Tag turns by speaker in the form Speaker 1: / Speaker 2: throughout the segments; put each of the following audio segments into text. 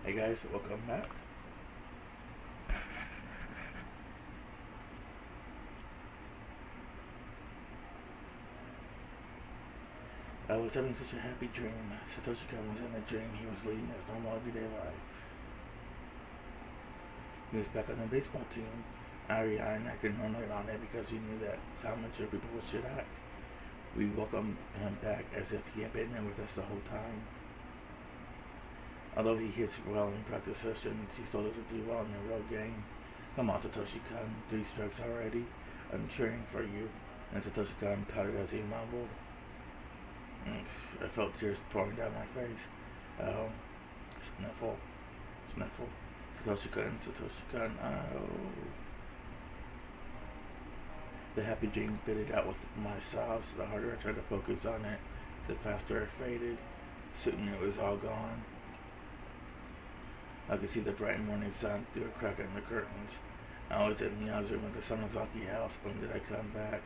Speaker 1: Hey guys, welcome back. I was having such a happy dream. Satoshi Kon was in a dream. He was leading his normal everyday life. He was back on the baseball team. Ari and acted normally around it because he knew that's how mature people should act. We welcomed him back as if he had been there with us the whole time. Although he hits well in practice sessions, he still doesn't do well in the real game. Come on, Satoshi Kon, 3 strikes already. I'm cheering for you. And Satoshi Kon pouted as he mumbled. I felt tears pouring down my face. Oh, sniffle, sniffle. Satoshi Kon, oh. The happy dream faded out with my sobs. The harder I tried to focus on it, the faster it faded. Soon it was all gone. I could see the bright morning sun through a crack in the curtains. I was in Mia's room at the Samazaki house. When did I come back?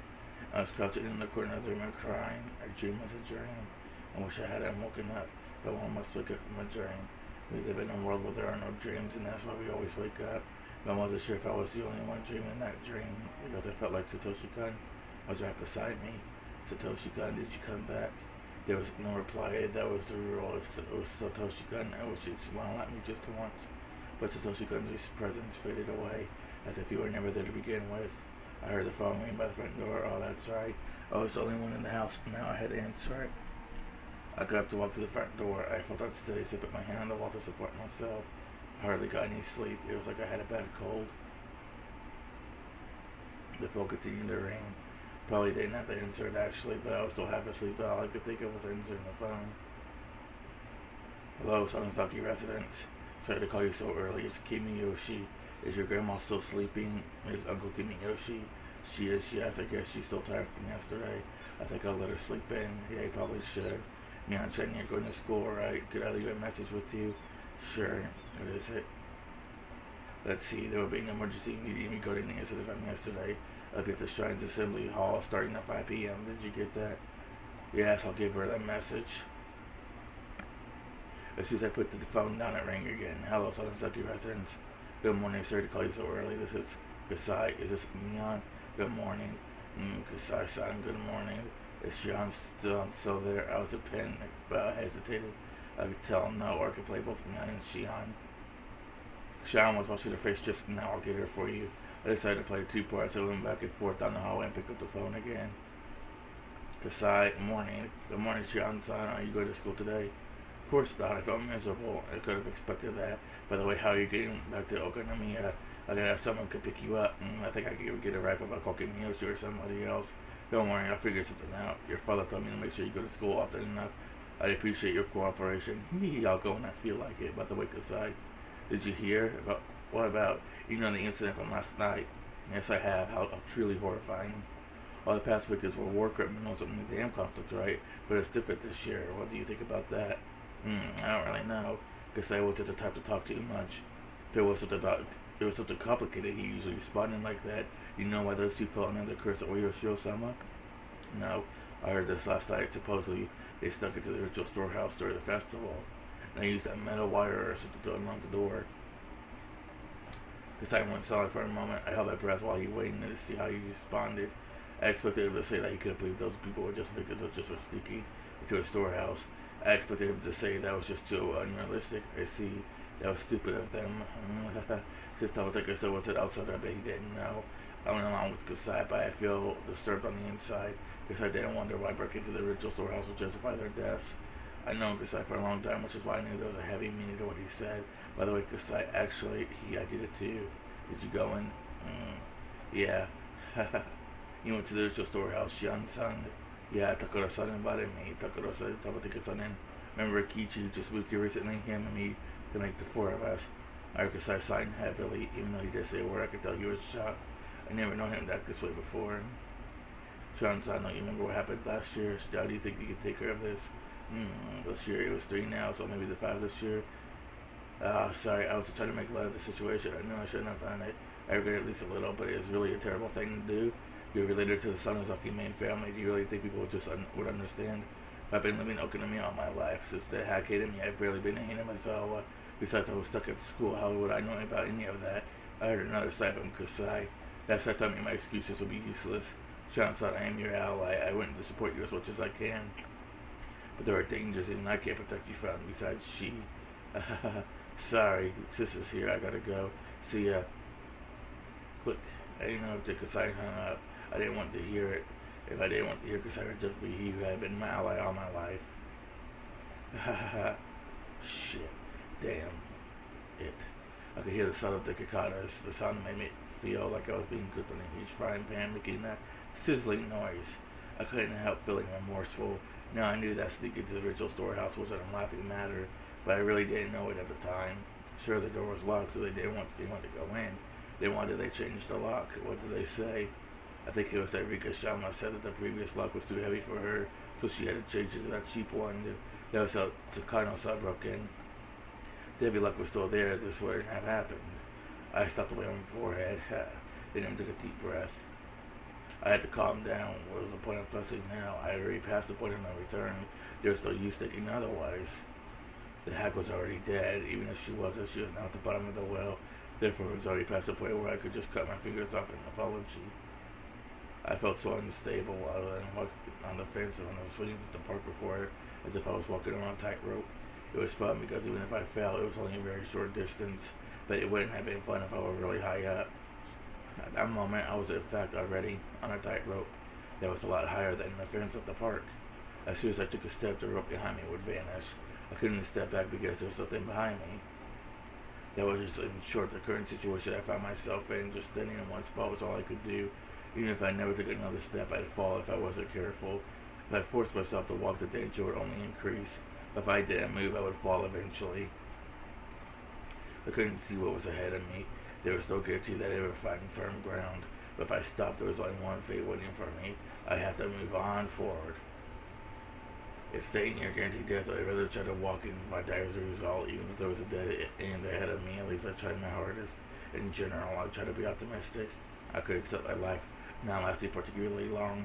Speaker 1: I was crouching in the corner of the room and crying. A dream was a dream. I wish I hadn't woken up, but one must wake up from a dream. We live in a world where there are no dreams, and that's why we always wake up. But I wasn't sure if I was the only one dreaming that dream, because I felt like Satoshi Kon was right beside me. Satoshi Kon, did you come back? There was no reply. That was the rule. If it was Satoshi Kon, I wish he'd smile at me just once. But Satoshi Kon's presence faded away, as if he were never there to begin with. I heard the phone ring by the front door. Oh, that's right. I was the only one in the house. Now I had to answer it. I got up to walk to the front door. I felt unsteady, so I put my hand on the wall to support myself. I hardly got any sleep. It was like I had a bad cold. The phone continued to ring. Probably didn't have to answer it actually, but I was still half asleep. All I could think of was answering the phone. Hello, Sonozaki residence. Sorry to call you so early. It's Kimiyoshi. Is your grandma still sleeping? Is Uncle Kimiyoshi? She is. She has. I guess she's still tired from yesterday. I think I'll let her sleep in. Yeah, you probably should. Me and Chen, you're going to school, right? Could I leave a message with you? Sure. What is it? Let's see. There will be an emergency meeting regarding the incident from yesterday. I'll get the Shrines Assembly Hall starting at 5 p.m. Did you get that? Yes, I'll give her that message. As soon as I put the phone down, it rang again. Hello, Sonozaki residence. Good morning, sorry to call you so early. This is Kasai. Is this Mion? Good morning. Kasai-san, good morning. Is Shion still there? I was a pin, but I hesitated. I could tell no, or I could play both Mion and Shion. Shion was watching her face just now. I'll get her for you. I decided to play 2 parts. I went back and forth down the hallway and picked up the phone again. Kasai, morning. Good morning, Shion-san. Are you going to school today? Of course not. I felt miserable. I could have expected that. By the way, how are you getting back to Okonomiya? I gotta have someone could pick you up. I think I could get a ride from Kokimiyoshi or somebody else. Don't worry, I'll figure something out. Your father told me to make sure you go to school often enough. I appreciate your cooperation. I'll go when I feel like it. By the way, Kasai, did you hear about what about the incident from last night? Yes, I have. How truly horrifying. All the past victims were war criminals in the dam conflict, right? But it's different this year. What do you think about that? I don't really know. Guess I wasn't the type to talk too much. If it was something complicated, he usually responded like that. You know why those 2 fell under the curse of Oyoshio-sama? No, I heard this last night. Supposedly, they stuck it to the ritual storehouse during the festival. And they used that metal wire or something to unlock the door. Guess I went silent for a moment. I held my breath while he waited to see how he responded. I expected him to say that he couldn't believe those people were just victims of just for sneaking into a storehouse. I expected him to say that was just too unrealistic. I see. That was stupid of them. Since Tamateka said what's it outside, I bet he didn't know. I went along with Kasai, but I feel disturbed on the inside. Kasai didn't wonder why breaking into the ritual storehouse would justify their deaths. I know Kasai for a long time, which is why I knew there was a heavy meaning to what he said. By the way, Kasai, actually, I did it too. Did you go in? Yeah. You went to the ritual storehouse, Shion-san. Yeah, Takura-san invited me. Takura-san, Tamateka-san, and remember Kichi who just moved here recently? Him and me to make the 4 of us. Kasai sighed heavily, even though he did say a word. I could tell he was shocked. I never known him to act this way before. Shion-san, don't you remember what happened last year? How do you think you could take care of this? This year it was 3 now, so maybe the 5 this year. Sorry, I was trying to make light of the situation. I know I shouldn't have done it. I regret it at least a little, but it's really a terrible thing to do. You're related to the Sonozaki main family. Do you really think people would understand? I've been living in Okonomiya all my life. Since the hack hated me, I've barely been a hand in myself. Besides, I was stuck at school. How would I know about any of that? I heard another side from Kasai. That side told me my excuses would be useless. Sean thought I am your ally. I wouldn't to support you as much as I can. But there are dangers even I can't protect you from. Besides, she... Sorry, sister's here. I gotta go. See ya. Click. I didn't know if Kasai hung up. I didn't want to hear it. If I didn't want to hear Kasai, it would just be he who had been my ally all my life. Shit. Damn. It. I could hear the sound of the cicadas. The sound made me feel like I was being cooked in a huge frying pan, making that sizzling noise. I couldn't help feeling remorseful. Now I knew that sneaking to the ritual storehouse wasn't a laughing matter, but I really didn't know it at the time. Sure, the door was locked, so they didn't want anyone to go in. Then why did they change the lock? What did they say? I think it was that Rika Shama said that the previous lock was too heavy for her, so she had to change it to that cheap one. That was how Takano saw broke in. Debbie luck was still there. This wouldn't have happened. I stopped away on my forehead. Then I took a deep breath. I had to calm down. What was the point of fussing now? I had already passed the point of no return. There was no use thinking otherwise. The hack was already dead. Even if she wasn't, she was now at the bottom of the well. Therefore, it was already past the point where I could just cut my fingers off in apology. I felt so unstable while I walked on the fence and on the swings at the park before it, as if I was walking on a tightrope. It was fun because even if I fell, it was only a very short distance, but it wouldn't have been fun if I were really high up. At that moment, I was in fact already on a tightrope that was a lot higher than the fence of the park. As soon as I took a step, the rope behind me would vanish. I couldn't step back because there was nothing behind me. That was just, in short, the current situation I found myself in. Just standing in one spot was all I could do. Even if I never took another step, I'd fall if I wasn't careful. If I forced myself to walk, the danger would only increase. If I didn't move, I would fall eventually. I couldn't see what was ahead of me. There was no guarantee that I'd ever find firm ground. But if I stopped, there was only one fate waiting for me. I had to move on forward. If staying here guaranteed death, I'd rather try to walk in my dire result. Even if there was a dead end ahead of me, at least I tried my hardest. In general, I try to be optimistic. I could accept my life not lasting particularly long.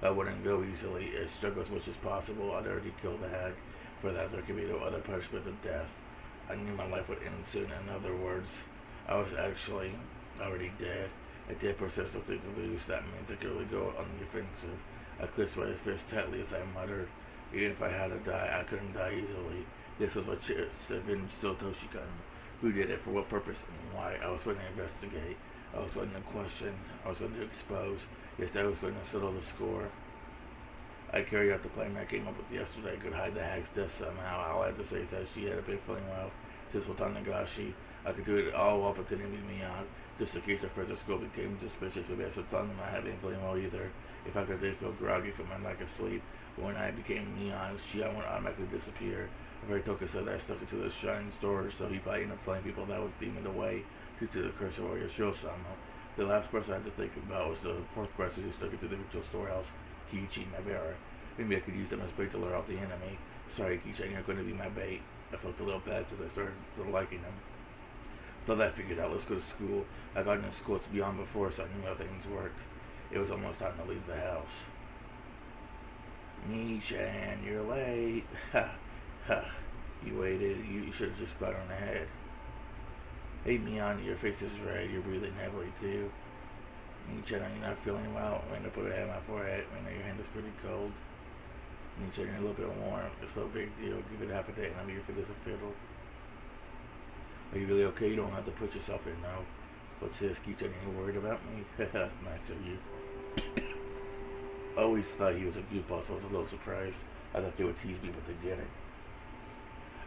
Speaker 1: I wouldn't go easily. I struggle as much as possible. I'd already killed the hag. For that, there could be no other punishment than death. I knew my life would end soon. In other words, I was actually already dead. A dead person has something to lose. That means I could really go on the offensive. I clenched my fist tightly as I muttered. Even if I had to die, I couldn't die easily. This was what Seven Sotoshikan. Who did it? For what purpose and why? I was going to investigate. I was going to question. I was going to expose. Yes, I was going to settle the score. I carried out the plan I came up with yesterday. I could hide the hag's death somehow. All I had to say is that she had been feeling well since Higurashi. I could do it all while pretending to be Mion. Just in case her friends at school became suspicious, maybe I should tell them I hadn't been feeling well either. In fact, I did feel groggy from my lack of sleep. But when I became Mion, Shion would automatically disappear. A very token said that I stuck it to the shrine storage, so he probably ended up telling people that I was demoned away due to the curse of warrior Shiro-sama. The last person I had to think about was the fourth person who stuck it to the ritual storehouse, Kiichi, my bearer. Maybe I could use them as bait to lure out the enemy. Sorry, Kiichi, you're going to be my bait. I felt a little bad since I started liking him. Thought I figured out, let's go to school. I got into school beyond before, so I knew how things worked. It was almost time to leave the house. Nichan, you're late. Ha, ha. You waited. You should have just gone on ahead. Hey, Mion, your face is red. You're breathing heavily, too. Nichan, are you not feeling well? I'm going to put a hand on my forehead. I know your hand is pretty cold. Nichan, you're a little bit warm. It's no big deal. Give it half a day and I'll be your fit as a fiddle. Are you really okay? You don't have to put yourself in now. What's this? Nichan, are you worried about me? That's nice of you. I always thought he was a goofball, so I was a little surprised. I thought they would tease me, but they didn't.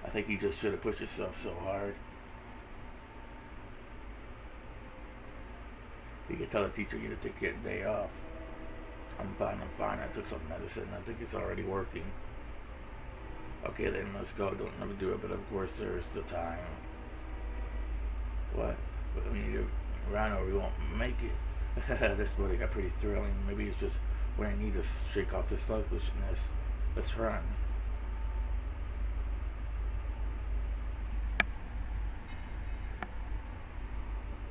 Speaker 1: I think you just should have pushed yourself so hard. You can tell the teacher you to take a day off. I'm fine. I took some medicine. I think it's already working. Okay, then let's go. Don't never do it, but of course there's the time. What? But we need to run or we won't make it. This really got pretty thrilling. Maybe it's just when I need to shake off this selfishness. Let's run.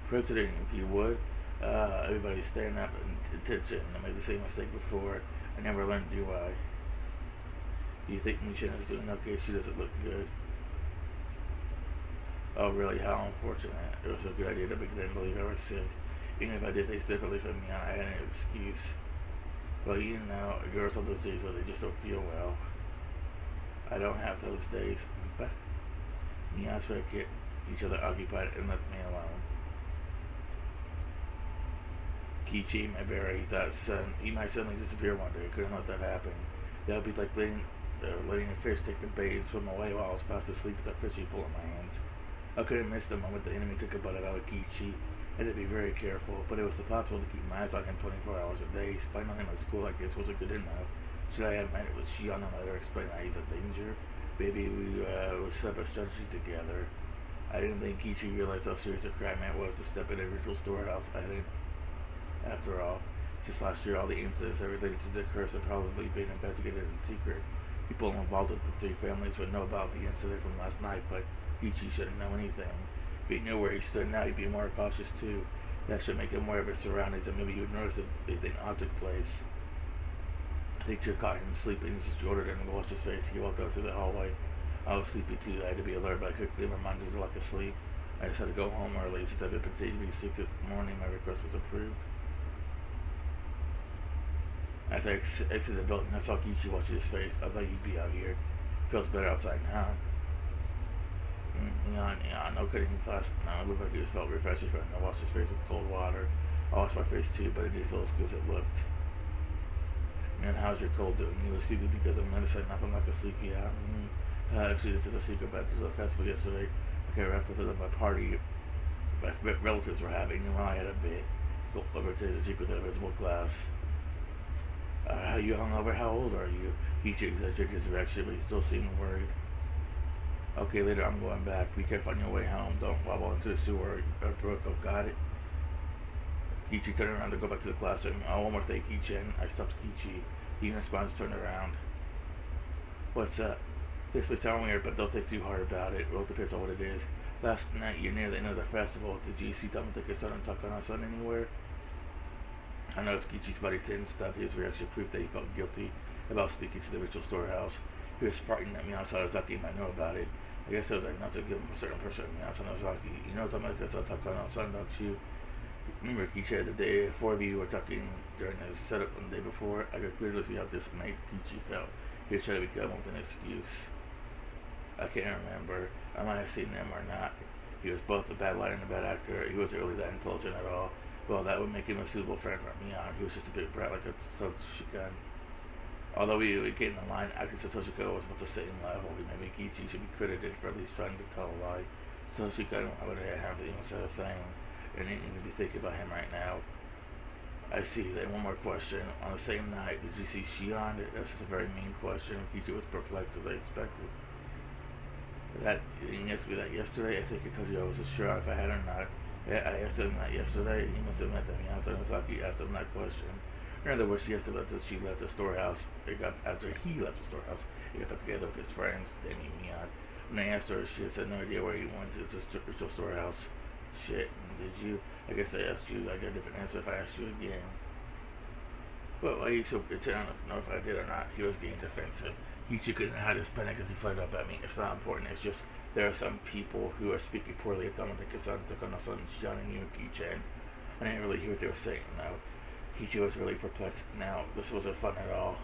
Speaker 1: President, if you would. Everybody's staring up and attention. I made the same mistake before. I never learned, do I? Do you think Mishin is doing okay? She doesn't look good. Oh, really? How unfortunate. It was a good idea to make them believe I was sick. Even if I did things differently from me, I had an excuse. Well, girls on those days where they just don't feel well. I don't have those days. But me and I get each other occupied and left me alone. Kichi, my bear, he might suddenly disappear one day. Couldn't let that happen. That would be like letting a fish take the bait and swim away while I was fast asleep with that fishy pull in my hands. I could have missed the moment the enemy took a bite out of Kichi. I had to be very careful, but it was impossible to keep my eyes on him 24 hours a day. Spying on him at school like this wasn't good enough. Should I have met it with Shion and let her explain that he's a danger? Maybe we would set up a strategy together. I didn't think Kichi realized how serious the crime it was to step in a ritual storehouse. After all, since last year, all the incidents that related to the curse have probably been investigated in secret. People involved with the three families would know about the incident from last night, but Kichi shouldn't know anything. If he knew where he stood now, he'd be more cautious too. That should make him aware of his surroundings, and maybe he would notice if anything odd took place. Teacher caught him sleeping, just ordered him to wash his face. He walked out to the hallway. I was sleepy too. I had to be alert, but I quickly reminded him to lack of sleep. I just had to go home early. Since I've been continuing to be sick this morning, my request was approved. As I exited the building, I saw Kichi watching his face. I thought you'd be out here. Feels better outside now. Yeah, no kidding in class. Now it looked like it felt refreshing for him to wash his face with cold water. I washed my face too, but it didn't feel as good as it looked. Man, how's your cold doing? You were sleepy because of medicine. Nothing like a sleepy out. Actually, this is a secret. Back to the festival yesterday. I got wrapped up with my party my relatives were having, and while I had a bit, go over to the Jeep with a visible glass. You hungover? How old are you? He exaggerated his reaction, but he still seemed worried. Okay, later I'm going back. Be careful on your way home. Don't wobble into the sewer or brook. Oh, got it. Kichi turned around to go back to the classroom. Oh, one more thing, Kichi. I stopped Kichi. He in response turned around. What's up? This may sound weird, but don't think too hard about it. Well, it depends on what it is. Last night, you're near the end of the festival. Did you see Tamatake-san and Takano-san anywhere? I noticed Kichi's body didn't stop. His reaction proved that he felt guilty about sneaking to the ritual storehouse. He was frightened that Miyasa Ozaki might know about it. I guess it was like not to give him a certain person, Miyasa Ozaki. You know Tamatake-san and Takano-san, don't you? Remember, Kichi, the day four of you were talking during the setup on the day before. I could clearly see how dismayed Kichi felt. He was trying to become with an excuse. I can't remember. I might have seen him or not. He was both a bad liar and a bad actor. He wasn't really that intelligent at all. Well, that would make him a suitable friend for Mion. He was just a bit brat like a Satoshi-kan. Although we get in the line, acting Satoshi-kan was about the same level. Maybe Kichi should be credited for at least trying to tell a lie. Satoshi-kan would have even said a thing. And didn't even be thinking about him right now. I see. Then one more question. On the same night, did you see Shion? That's just a very mean question. Kichi was perplexed as I expected. You didn't ask me that yesterday. I think I told you I wasn't sure if I had or not. Yeah, I asked him that yesterday. He must have meant that Miyasa Ozaki asked him that question. In other words, she asked about that she left the storehouse. After he left the storehouse, he got together with his friends, Danny and Mion. When I asked her, she had no idea where he went to the ritual storehouse. Shit, did you? I guess I asked you. I got a different answer if I asked you again. Well, why are you so pretend? I don't know if I did or not. He was getting defensive. Kichi couldn't hide his panic as he flared up at me. It's not important. It's just there are some people who are speaking poorly of Tamatake-san, Takano-san, Shion, and you, Kichi. I didn't really hear what they were saying. Now, Kichi was really perplexed. Now, this wasn't fun at all,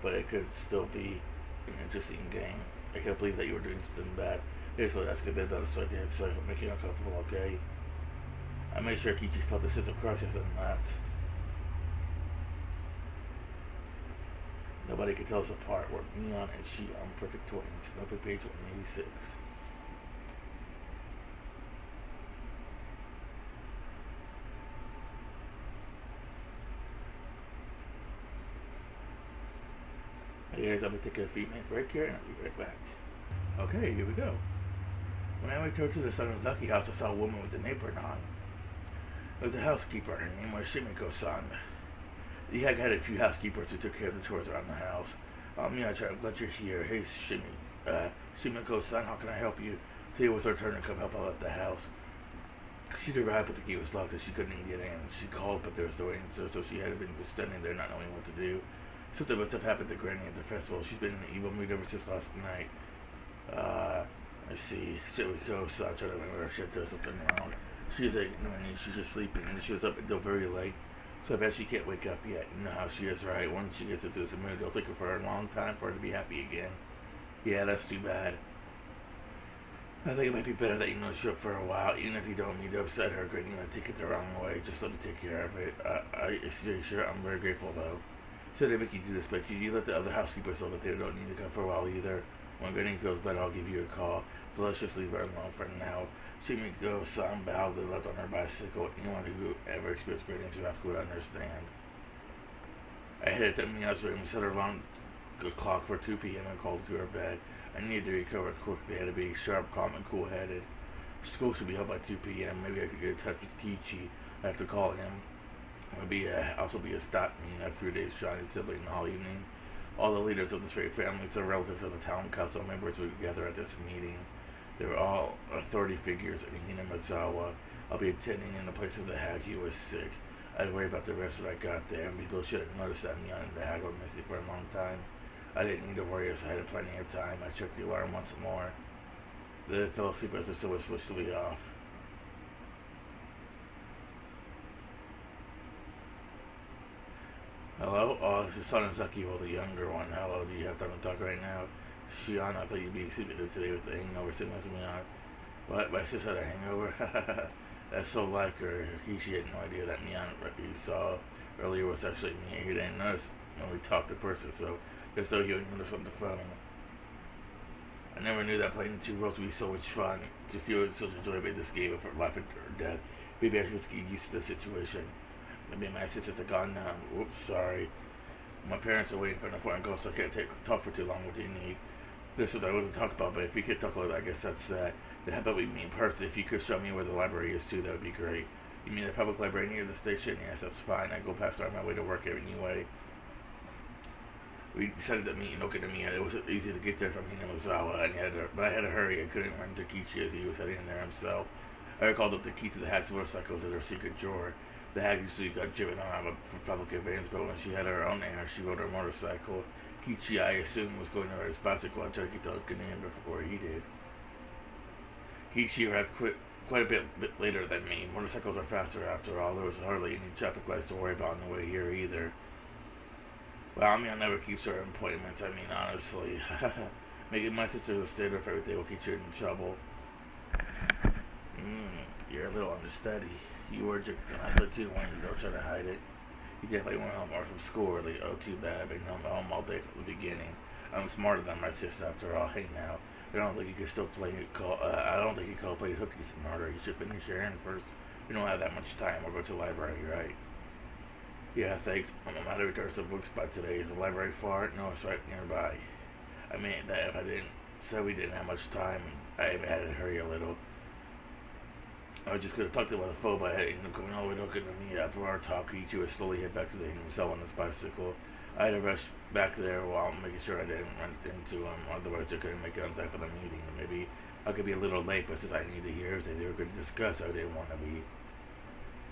Speaker 1: but it could still be an interesting game. I can't believe that you were doing something bad. Here's what I asked a bit about it, so I did, so I make you uncomfortable, okay? I made sure Kichi felt a sense of crisis and laughed. Nobody could tell us apart. We're Mion and Shion, perfect twins. Open page 186. Hey guys, I'm going to take a few minute break here and I'll be right back. Okay, here we go. When I returned to the Sanozaki house, I saw a woman with an apron on. It was a housekeeper. Her name was Shimiko-san. He had a few housekeepers who took care of the chores around the house. I'm glad you're here. Hey, Shimiko-san, how can I help you? Today was her turn to come help out at the house. She'd arrived, but the gate was locked and she couldn't even get in. She called, but there was no answer, so she had been standing there not knowing what to do. Something must have happened to Granny at the festival. She's been in an evil mood ever since last night. Let's see. Shit, we go. So I try to remember if she had done something wrong. She's like, no, she's just sleeping, and she was up until very late. So I bet she can't wake up yet. You know how she is, right? Once she gets into this mood, it'll take her a long time for her to be happy again. Yeah, that's too bad. I think it might be better that you know she'll for a while, even if you don't need to upset her. Great, you know, take it the wrong way. Just let me take care of it. Sure, I'm very grateful though. So they make you do this, but you let the other housekeepers know that they don't need to come for a while either. When Granny feels better, I'll give you a call. So let's just leave her alone for now. She may go sunbound and left on her bicycle. Anyone who ever experienced Granny Ch.5 would understand. I headed to Mia's room, set her alarm clock for 2 p.m. and called to her bed. I needed to recover quickly. I had to be sharp, calm, and cool-headed. School should be held by 2 p.m. Maybe I could get in touch with Kichi. I have to call him. It would also be a stop meeting after 3 days Johnny's sibling all evening. All the leaders of the three families and relatives of the town council members would gather at this meeting. They were all authority figures in Hinamazawa. I'll be attending in the place of the hag. He was sick. I'd worry about the rest when I got there. People should have noticed that Mian and the hag were missing for a long time. I didn't need to worry as I had plenty of time. I checked the alarm once more. Then I fell asleep as if someone switched me off. Hello? Oh, this is Sonozaki, well, the younger one. Hello, do you have time to talk right now? Shion, I thought you'd be sleeping today with the hangover sitting with me on. What? My sister had a hangover? That's so like her. She had no idea that Mian you saw earlier was actually me. He didn't notice when we talked in person, so just though you noticed on the phone. I never knew that playing the two roles would be so much fun. To feel such joy by this game of life or death. Maybe I should just get used to the situation. Maybe my sisters are gone now. Whoops, sorry. My parents are waiting for an important call, so I can't talk for too long. What do you need? This is what I wouldn't talk about, but if you could talk a little, I guess that's that. How about we meet in person? If you could show me where the library is too, that would be great. You mean the public library near the station? Yes, that's fine. I go past there on my way to work anyway. We decided to meet in Okinomiya. It was easy to get there from Hinamazawa, but I had to hurry. I couldn't run to Kichi as he was heading there himself. I recalled up the key to the hag's motorcycles in her secret drawer. The hag usually got driven on for public events, but when she had her own errand, she rode her motorcycle. Kichi, I assumed, was going to ride his bicycle and try to get to Okinawa before he did. Kichi arrived quite a bit later than me. Motorcycles are faster after all. There was hardly any traffic lights to worry about on the way here either. Well, I never keep certain appointments. Honestly. Making my sister's a standard for everything will get you in trouble. You're a little understudy. You were drinking last night too, when you don't try to hide it. You definitely went home or from school early. Oh, too bad. I've been home all day from the beginning. I'm smarter than my sister after all. Hey now, I don't think you can still play. I don't think you can play hooky smarter. You should finish your errand first. We don't have that much time. We'll go to the library, right? Yeah, thanks. I'm about to return some books by today. Is the library far? No, it's right nearby. I mean, that if I didn't say we didn't have much time, I had to hurry a little. I was just going to talk to him on the phone, but I ended up coming all the way to Okinawa. After our talk, Ichi would slowly head back to the himself on his bicycle. I had to rush back there while making sure I didn't run into him, otherwise I couldn't make it on time for the meeting. Maybe I could be a little late, but since I needed to hear everything they were going to discuss, I didn't want to be.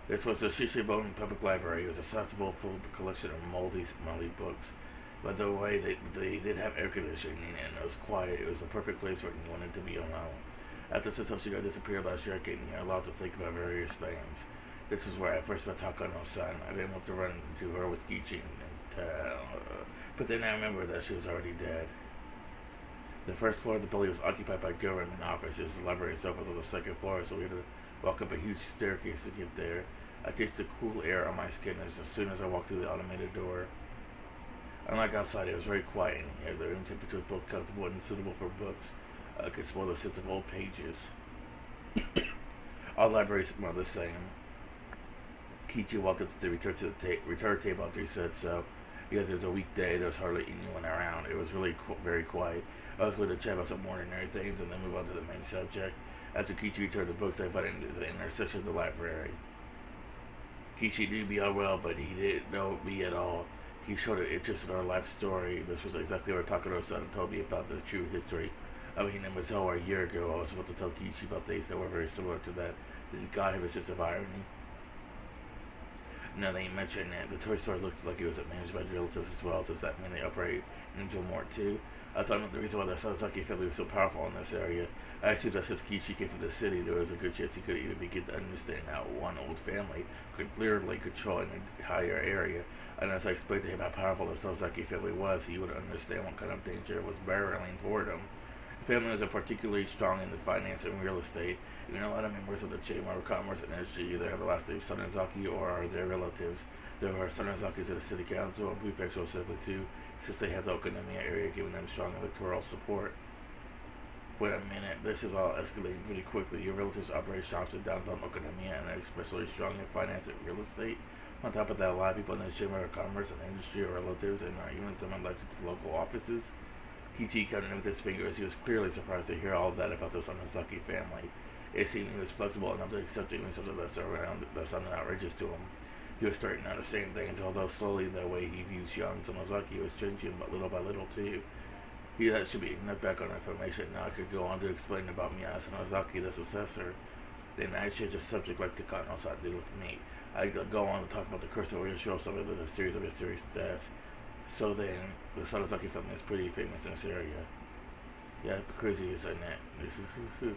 Speaker 1: This was the Shishibone Public Library. It was a sensible, full collection of moldy, smelly books. By the way, they did have air conditioning, and it was quiet. It was a perfect place where you wanted to be alone. After Satoshi got disappeared last year, I getting allowed to think about various things. This was where I first met Takano-san. I've been able to run into her with Kichi but then I remembered that she was already dead. The first floor of the building was occupied by government offices. The library itself was on the second floor, so we had to walk up a huge staircase to get there. I tasted cool air on my skin as soon as I walked through the automated door. Unlike outside, it was very quiet in here. The room temperature was both comfortable and suitable for books. I could smell the scent of old pages. All libraries smell the same. Kichi walked up to the return table after he said so. Because it was a weekday, there was hardly anyone around. It was really very quiet. I was going to chat about some ordinary things and then move on to the main subject. After Kichi returned the books, I went into the inner section of the library. Kichi knew me all well, but he didn't know me at all. He showed an interest in our life story. This was exactly what Takano-san told me about the true history. It was over a year ago. I was about to tell Kichi about things that were very similar to that. Did God have a sense of irony? Now that you mentioned it, the toy store looked like it was managed by relatives as well. Does that mean they operate in Angel Mort too? I thought the reason why the Sasaki family was so powerful in this area. Actually, just since Kichi came from the city, there was a good chance he could even begin to understand how one old family could clearly control an entire area. And as I explained to him how powerful the Sozaki family was, he would understand what kind of danger was barreling toward him. The family was particularly strong in the finance and real estate. Even a lot of members of the Chamber of Commerce and Industry either have the last name Sonozaki or are their relatives. There are Sonozakis in the city council and prefectural assembly too, since they have the Okonomiya area giving them strong electoral support. Wait a minute, this is all escalating pretty quickly. Your relatives operate shops in downtown Okonomiya and are especially strong in finance and real estate. On top of that, a lot of people in the Chamber of Commerce and Industry are relatives and are even some elected to local offices. Kichi counted with his fingers. He was clearly surprised to hear all of that about the Sonozaki family. It seemed he was flexible enough to accept even something that sounded outrageous to him. He was starting to understand things, although slowly the way he views young Sonozaki was changing little by little too. That should be enough background information. Now I could go on to explain about Miya Sonozaki, the successor. Then I change the subject like Takano-san did with me. I go on to talk about the curse of Oyashiro, some of the series of mysterious deaths. So then, the Sonozaki family is pretty famous in this area. Yeah, crazy, isn't it?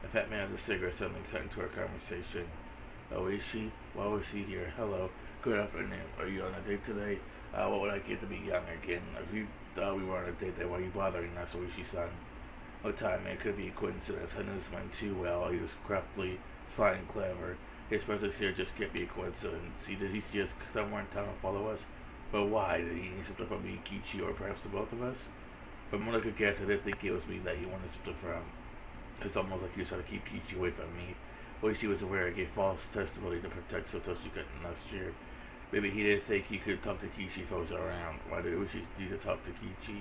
Speaker 1: A fat man with a cigarette suddenly cut into our conversation. Oh, is she? Why was she here? Hello. Good afternoon. Are you on a date today? What would I get to be young again? If you thought we were on a date, then why are you bothering us, Oishi-san? Oh, time, man. It could be a coincidence. I knew this man too well. He was craftily, sly, and clever. His presence here just can't be a coincidence. See, did he see us somewhere in town and follow us? But why? Did he need something from Meakashi or perhaps the both of us? From what I could guess, I didn't think it was me that he wanted something from. It's almost like he was trying to keep Kichi away from me. Oishi was aware I gave false testimony to protect Satoshi last year. Maybe he didn't think he could talk to Kichi if I was around. Why did Oishi need to talk to Kichi?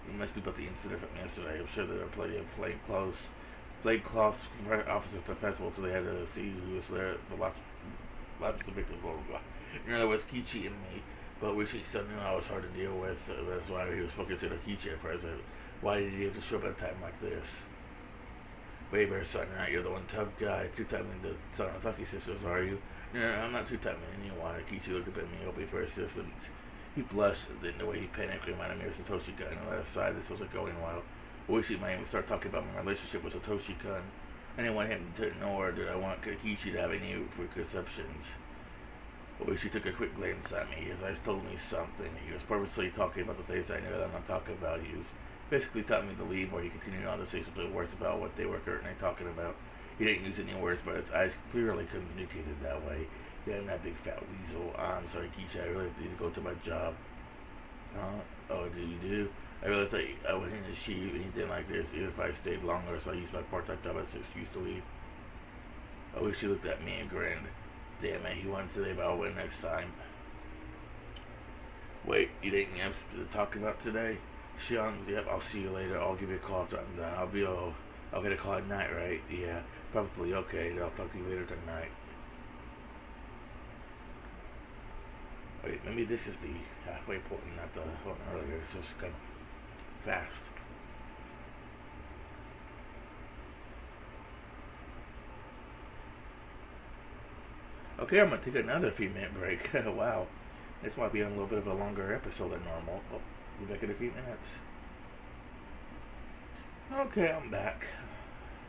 Speaker 1: It must be about the incident from yesterday. I'm sure there are plenty of plainclothes officers at the festival, so they had to see who was there. The lots of the victims, blah, blah, blah. In other words, Kichi and me. But Oishi knew I was hard to deal with. That's why he was focusing on Kichi at present. Why did he have to show up at a time like this? Wait, better son, right? You're the one tough guy. Two-timing the Sonozaki sisters, are you? No, I'm not two-timing anyone. Kichi looked up at me, hoping for assistance. He blushed, then the way he panicked reminded me of Satoshi-kun. On that aside, this wasn't going well. Oishi might even start talking about my relationship with Satoshi-kun. I didn't want him to know, or did I want Kichi to have any preconceptions. Oishi took a quick glance at me. His eyes told me something. He was purposely talking about the things I knew that I'm not talking about. He was basically telling me to leave, or he continued on to say something worse about what they were currently talking about. He didn't use any words, but his eyes clearly communicated that way. Damn that big fat weasel. I'm sorry, Kichi, I really need to go to my job. Oh, do you do? I realized that I was in his sheep, and he didn't like this, even if I stayed longer, so I used my part-time job as an excuse to leave. Oishi looked at me and grinned. Damn it, he wanted today, but I'll win next time. Wait, you didn't have to talk about today? Shion, yep, I'll see you later. I'll give you a call after I'm done. I'll get a call at night, right? Yeah, probably. Okay, then I'll talk to you later tonight. Wait, maybe this is the halfway point, not the one earlier. It's just kind of fast. Okay, I'm going to take another 3-minute break. Wow. This might be a little bit of a longer episode than normal. Oh, be back in a few minutes. Okay, I'm back.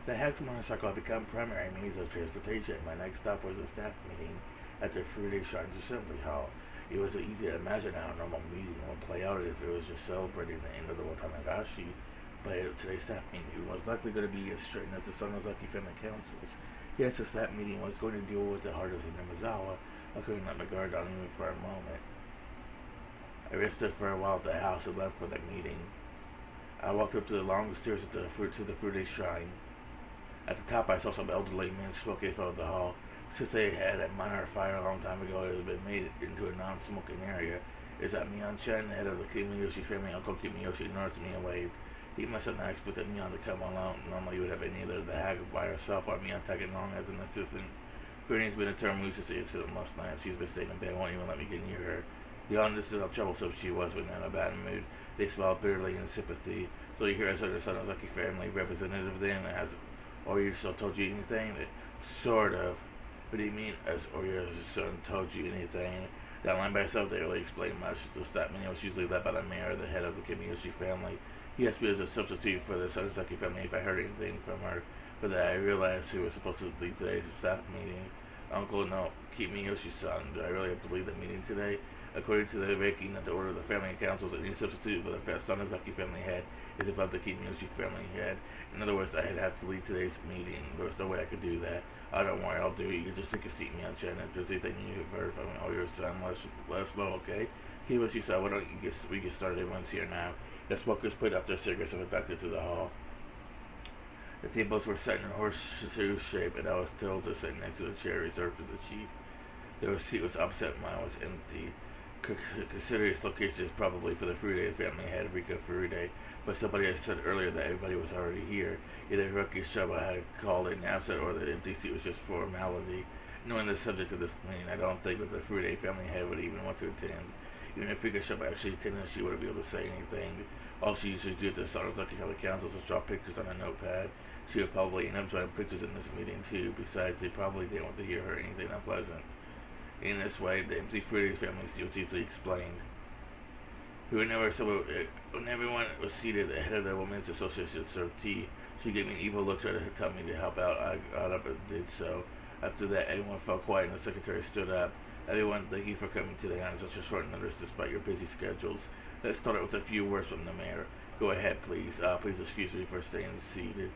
Speaker 1: The Hex motorcycle had become primary means of transportation. My next stop was a staff meeting at the Fruity Shrines Assembly Hall. It was easy to imagine how a normal meeting would play out if it was just celebrating the end of the Higurashi. But today's staff meeting was likely going to be as strained as the Sonozaki family councils. Yes, the staff meeting was going to deal with the heart of Hinamizawa. I couldn't let my guard down even for a moment. I rested for a while at the house and left for the meeting. I walked up to the long stairs to the Fruity Shrine. At the top, I saw some elderly men smoking in front of the hall. Since they had a minor fire a long time ago, it had been made into a non-smoking area. Is that Mion-chan, the head of the Kimiyoshi family? Uncle Kimiyoshi noticed me and waved. He must have not expected Mion to come along. Normally, you would have been either the hag by herself or Mion tagging along as an assistant. Greeting's been a term used since the incident last night. She's been staying in bed, won't even let me get near her. The understood how troublesome she was when in a bad mood. They smiled bitterly in sympathy. So you hear as the Sonozaki family representative then has Oyuso told you anything? Sort of. What do you mean, as Oyuso told you anything? That line by itself didn't really explain much. The staff meeting was usually led by the mayor, the head of the Kimiyoshi family. He asked me as a substitute for the Sonozaki family if I heard anything from her. For that, I realized who was supposed to lead today's staff meeting. Uncle, no, keep me Yoshi-san. Do I really have to lead the meeting today? According to the ranking at the order of the family councils, any substitute for the Sonozaki family head is above the Kiyoshi family head. In other words, I'd have to lead today's meeting. There was no way I could do that. I don't worry, I'll do it. You can just take a seat, Mia-chan, and just anything you've heard from your son. Let us know, okay? Kiyoshi-san, why don't we get started? Everyone's here now. The smokers put out their cigarettes and went back into the hall. The tables were set in horseshoe shape, and I was told to sit next to the chair reserved for the chief. The seat was opposite mine, was empty. Considering its location is probably for the Furude family head, Rika Furude, but somebody had said earlier that everybody was already here. Either Hiroki Shaba had called in absent, or the empty seat was just formality. Knowing the subject of this meeting, I don't think that the Furude family head would even want to attend. Even if Rika Shaba actually attended, she wouldn't be able to say anything. All she usually did at the Sonozaki family councils was draw pictures on a notepad. She would probably end up drawing pictures in this meeting too. Besides, they probably didn't want to hear her anything unpleasant. In this way, the empty Furude family seat was easily explained. When everyone was seated, the head of the Women's Association served tea. She gave me an evil look, trying to tell me to help out. I got up and did so. After that, everyone felt quiet, and the secretary stood up. Everyone, thank you for coming today on such a short notice despite your busy schedules. Let's start out with a few words from the mayor. Go ahead, please. Please excuse me for staying seated.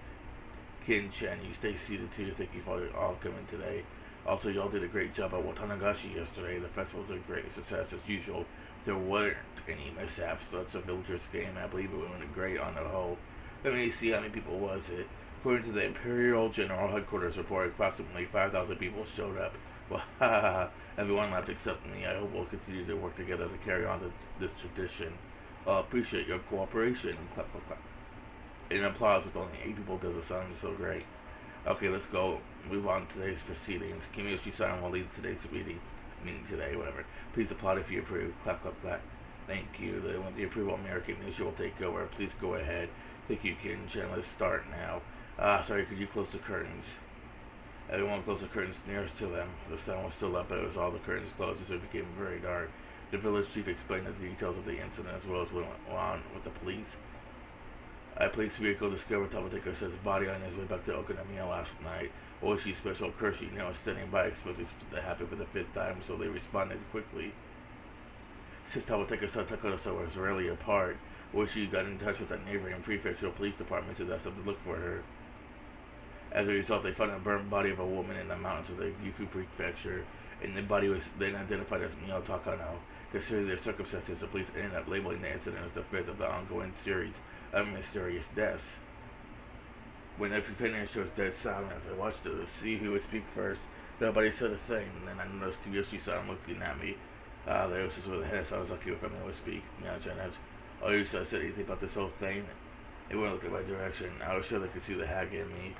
Speaker 1: Kin-chan, you stay seated too. Thank you for all coming today. Also, y'all did a great job at Watanagashi yesterday. The festival was a great success as usual. There weren't any mishaps. That's a villagers game. I believe it went great on the whole. Let me see how many people was it. According to the Imperial General Headquarters report, approximately 5,000 people showed up. Well, everyone laughed except me. I hope we'll continue to work together to carry on this tradition. Appreciate your cooperation. Clap, clap, clap. In applause with only 8 people doesn't sound so great. Okay, let's go. Move on to today's proceedings. Kiyoshi-san will lead today's meeting today, whatever. Please applaud if you approve. Clap, clap, clap. Thank you. With the approval, Mayor Kiyoshi will take over. Please go ahead. Thank you, Kin-chan. Let's start now. Sorry, could you close the curtains? Everyone closed the curtains nearest to them. The sun was still up, but it was all the curtains closed, so it became very dark. The village chief explained the details of the incident as well as what went on with the police. A police vehicle discovered Tamateka-san's body on his way back to Okonomiya last night. Oishi's special Kershi now was standing by, expecting something to happen for the 5th time, so they responded quickly. Since Tamateka-san and Takoto-san were rarely apart, Oishi got in touch with the neighboring prefectural police department to ask them to look for her. As a result, they found a burned body of a woman in the mountains of the Gifu prefecture, and the body was then identified as Mio Takano. Considering their circumstances, the police ended up labeling the incident as the 5th of the ongoing series of mysterious deaths. When they finished, there was dead silence. I watched to see who would speak first. Nobody said a thing, and then I noticed Kiyoshi-san looking at me. There was just where the head of Sonozaki family would speak. Mia-chan has Oyusa said anything about this whole thing. Everyone looked in my direction. I was sure they could see the hag in me.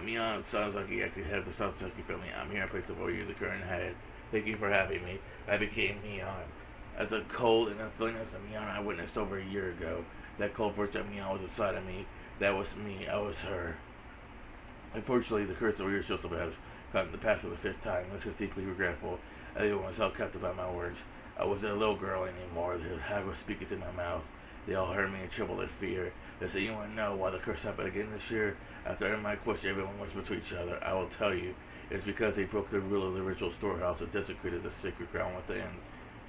Speaker 1: Mia Sonozaki, acting head of the Sonozaki family. I'm here in place of Oyu, the current head. Thank you for having me. I became Mion. As a cold and unfeelingness of Mion I witnessed over a year ago. That cold virtue of Mion was inside of me. That was me. I was her. Unfortunately, the curse of Oyu Shosova has come to pass for the 5th time. This is deeply regretful. Everyone was held captive by my words. I wasn't a little girl anymore. The hag was speaking through my mouth. They all heard me and trembled in fear. Does anyone know why the curse happened again this year? After I my question, everyone whispered to each other. I will tell you. It's because they broke the rule of the ritual storehouse and desecrated the sacred ground within.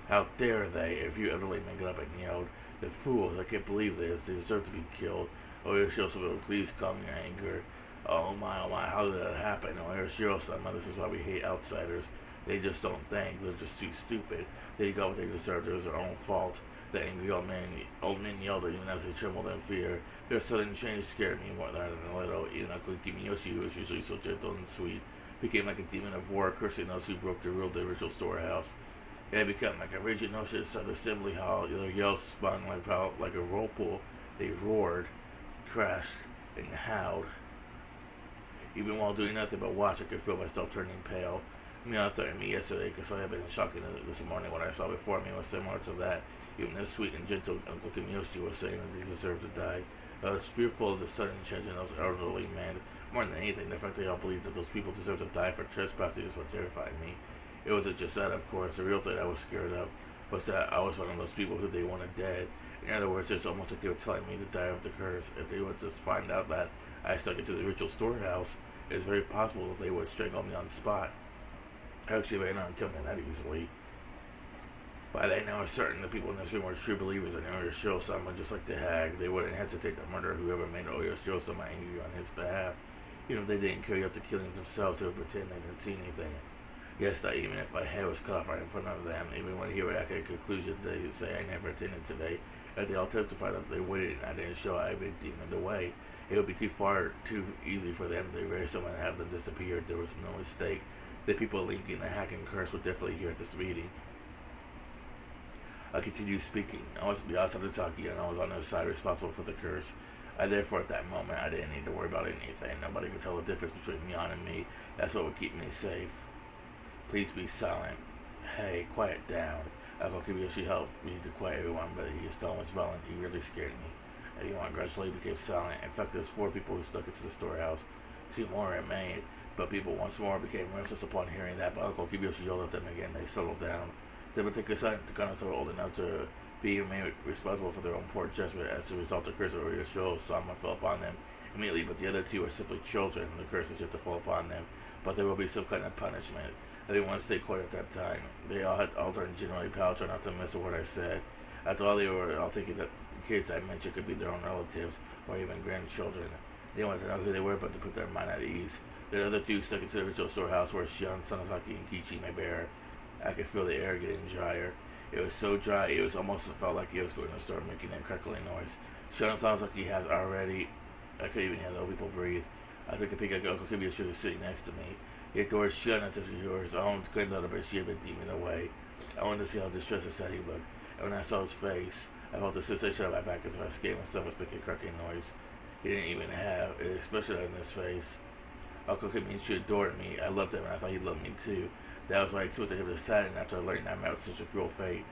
Speaker 1: How dare they? If you utterly mingled up and yelled. The fools, I can't believe this. They deserve to be killed. Oyoshiro-sama, please calm your anger. Oh my, how did that happen? Oyoshiro-sama, this is why we hate outsiders. They just don't think. They're just too stupid. They got what they deserved. It was their own fault. The angry old men yelled even as they trembled in fear. Their sudden change scared me more than a little. Even Uncle Kiyoshi, who was usually so gentle and sweet, became like a demon of war, cursing those who broke the rule of the original storehouse. It had become like a rigid notion inside the assembly hall. Their yells spun like a whirlpool. They roared, crashed, and howled. Even while doing nothing but watch, I could feel myself turning pale. Mia threatened me yesterday because I had been shocking this morning. What I saw before me was similar to that. Even the sweet and gentle Uncle Kiyoshi was saying that they deserved to die. I was fearful of the sudden change in those elderly men. More than anything, the fact they all believed that those people deserved to die for trespassing is what terrified me. It wasn't just that, of course. The real thing I was scared of was that I was one of those people who they wanted dead. In other words, it's almost like they were telling me to die of the curse. If they would just find out that I stuck it to the ritual storehouse, it's very possible that they would strangle me on the spot. Actually, they don't kill me that easily. But I know it's certain the people in this room were true believers in Oyashiro-sama, just like the hag. They wouldn't hesitate to murder whoever made Oyashiro-sama angry on his behalf. Even if they didn't carry out the killings themselves, they would pretend they didn't see anything. Yes, not even if my head was cut off right in front of them. Even when he would act at a conclusion, they would say, I never attended today. If they all testified that they waited and I didn't show, I had been demoned away. It would be too easy for them to erase someone and have them disappear if there was no mistake. The people linking the hack and curse would definitely hear at this meeting. I continued speaking. I was beyond Saki and I was on their side responsible for the curse. Therefore, at that moment, I didn't need to worry about anything. Nobody could tell the difference between Mion and me. That's what would keep me safe. Please be silent. Hey, quiet down. Uncle Kiyoshi helped me to quiet everyone, but his tone was violent. He really scared me. Everyone gradually became silent. In fact, there was 4 people who stuck into the storehouse. 2 more remained, but people once more became restless upon hearing that. But Uncle Kiyoshi yelled at them again. They settled down. They would take a sign to Kanos were old enough to be made responsible for their own poor judgment. As a result, the curse of Oyashiro-sama fell upon them immediately, but the other 2 were simply children. The curse is yet to fall upon them, but there will be some kind of punishment. Everyone stayed quiet at that time. They all had altered and generally pal, trying not to miss a word I said. After all, they were all thinking that the kids I mentioned could be their own relatives or even grandchildren. They wanted to know who they were, but to put their mind at ease. The other 2 stuck into the ritual storehouse were Shion, Sanozaki, and Kichi, my bear. I could feel the air getting drier. It was so dry, it was almost felt like it was going to start making a crackling noise. Shion sounds like he has already. I could even hear the people breathe. I took a peek at Uncle Kiyoshi who was sitting next to me. He tore his Shion into yours. I almost couldn't let her, but she had been demoned away. I wanted to see how distressed and sad he looked. And when I saw his face, I felt the sensation on my back as if my skin myself was making a cracking noise. He didn't even have an expression on his face. Uncle Kiyoshi adored me. I loved him, and I thought he loved me too. That was why I expected him to sadden after learning I met such a cruel fate.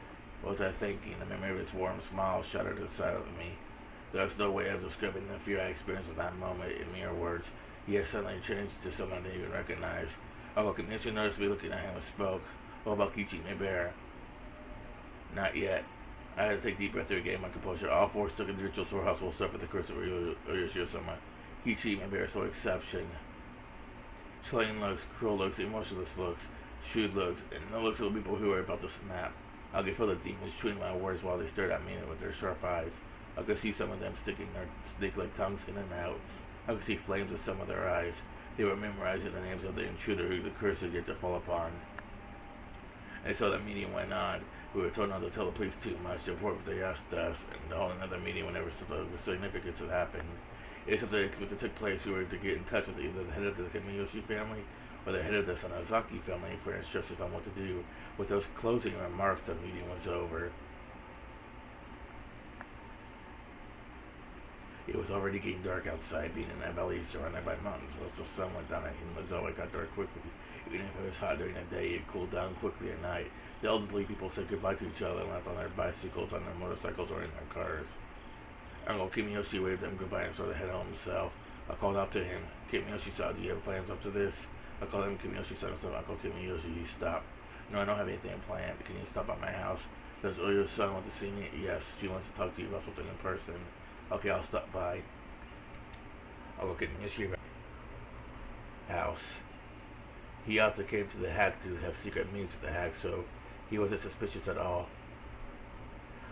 Speaker 1: What was I thinking? The memory of his warm smile shuddered inside of me. There was no way of describing the fear I experienced in that moment in mere words. He had suddenly changed to someone I didn't even recognize. Uncle Kiyoshi noticed me looking at him and spoke. What about Kichi, my bear? Not yet. I had to take a deep breath to regain my composure. All 4 stuck in the ritual storehouse will suffer the curse of Oyashiro-sama. Kichi, my bear, saw exception. Slaying looks, cruel looks, emotionless looks, shrewd looks, and the looks of the people who were about to snap. I could feel the demons chewing my words while they stared at me with their sharp eyes. I could see some of them sticking their snake-like tongues in and out. I could see flames in some of their eyes. They were memorizing the names of the intruder who the curse had yet to fall upon. And so the meeting went on. We were told not to tell the police too much. Therefore, they asked us to hold another meeting whenever something significance had happened. If something unexpected took place, we were to get in touch with either the head of the Kiyoshi family or the head of the Sanozaki family for instructions on what to do. With those closing remarks, the meeting was over. It was already getting dark outside, being in that valley surrounded by mountains. Once the sun went down in Mazo, it got dark quickly. Even if it was hot during the day, it cooled down quickly at night. The elderly people said goodbye to each other and left on their bicycles, on their motorcycles, or in their cars. Uncle Kiyoshi waved them goodbye and started to head home himself. I called out to him. Kiyoshi-san, do you have plans up to this? I called him Kiyoshi-san instead of Uncle Kiyoshi. He stopped. No, I don't have anything planned. Can you stop by my house? Does Oyo-san want to see me? Yes, she wants to talk to you about something in person. Okay, I'll stop by. Uncle Kiyoshi house. He often came to the hack to have secret meetings with the hack, so he wasn't suspicious at all.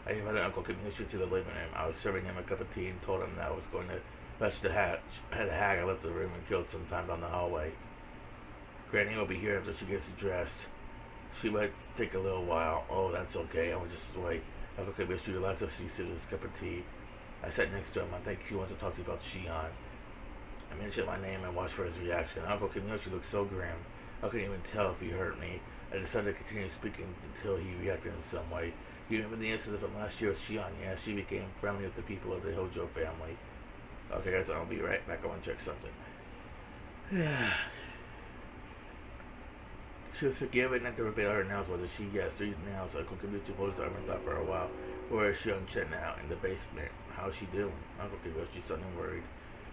Speaker 1: I invited Uncle Kiyoshi to the living room. I was serving him a cup of tea and told him that I was going to fetch the hag. I left the room and killed some time down the hallway. Granny will be here after she gets dressed. She might take a little while. Oh, that's okay. I will just wait. Uncle Kiyoshi relaxed as she sipped his cup of tea. I sat next to him. I think he wants to talk to you about Shion. I mentioned my name and watched for his reaction. Uncle Kiyoshi looked so grim. I couldn't even tell if he hurt me. I decided to continue speaking until he reacted in some way. You remember the incident from last year with Shion? Yes, she became friendly with the people of the Hojo family. Okay, guys, I'll be right back. I want to check something. She was forgiven and to repair her nails, wasn't she? Yes, 3 nails. Uncle Kiyoshi pulled his arm and thought for a while. Where is Shion Chen now? In the basement. How's she doing? Uncle Kiyoshi sounded worried.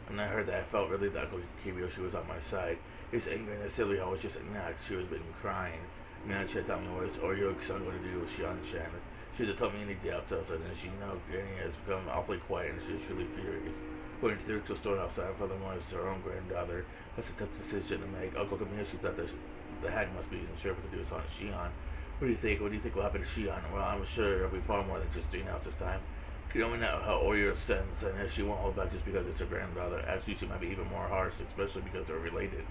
Speaker 1: When I heard that, I felt relieved that Uncle Kiyoshi was on my side. His anger and his silly how was just an act. She was been crying. Mian Chen told me what is Oryo-san going to do with Shion Chen. She would have told me any day after, and as you know, Granny has become awfully quiet and she's truly furious. According to the ritual storehouse, furthermore, is her own granddaughter. That's a tough decision to make. Uncle Kamiyoshi thought that the hag must be unsure what to do with Shion. What do you think? What do you think will happen to Shion? Well, I'm sure it'll be far more than just 3 nows this time. You only know how Oyo sends, and she won't hold back just because it's her granddaughter. Actually, she might be even more harsh, especially because they're related.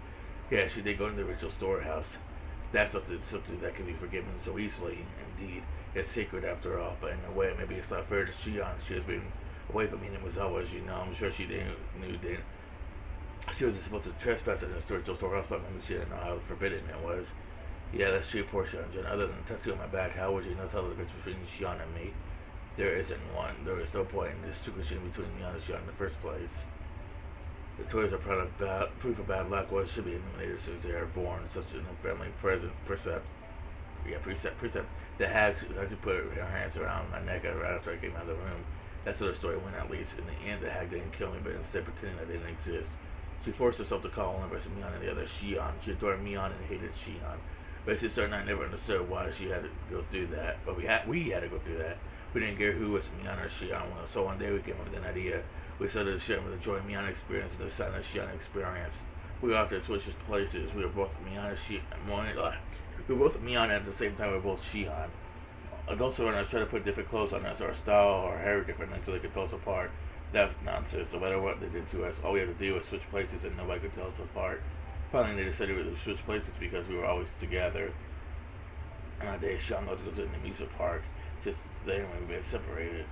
Speaker 1: Yeah, she did go into the ritual storehouse. That's something that can be forgiven so easily. Indeed, it's sacred after all, but in a way, maybe it's not fair to Shion. She has been away from me and was always, I'm sure she knew she wasn't supposed to trespass in the ritual storehouse, but maybe she didn't know how forbidden it was. Yeah, that's true, poor Shion. Other than the tattoo on my back, how would you know tell the difference between Shion and me? There isn't one. There is no point in distinguishing between me and Shion in the first place. The toys are proof of bad luck. What should be eliminated as soon as they are born. Such an unfriendly precept. The hag actually put her hands around my neck right after I came out of the room. That's how the story went, at least. In the end, the hag didn't kill me, but instead pretending I didn't exist. She forced herself to call one of us Mion and the other Shion. She adored Mion and hated Shion. But sister and I never understood why she had to go through that. But we had to go through that. We didn't care who was Mion or Shion. So one day we came up with an idea. We started sharing the joy Mion experienced and the sadness Shion experienced. We were often switched places. We were both Mion and Shion. We were both Mion at the same time we were both Shion. Adults around us tried to put different clothes on us, our style, our hair different, so they could tell us apart. That's nonsense. No matter what they did to us, all we had to do was switch places and nobody could tell us apart. Finally, they decided we would switch places because we were always together. And one day, Shion got to go to the amusement park. Just then, we were separated.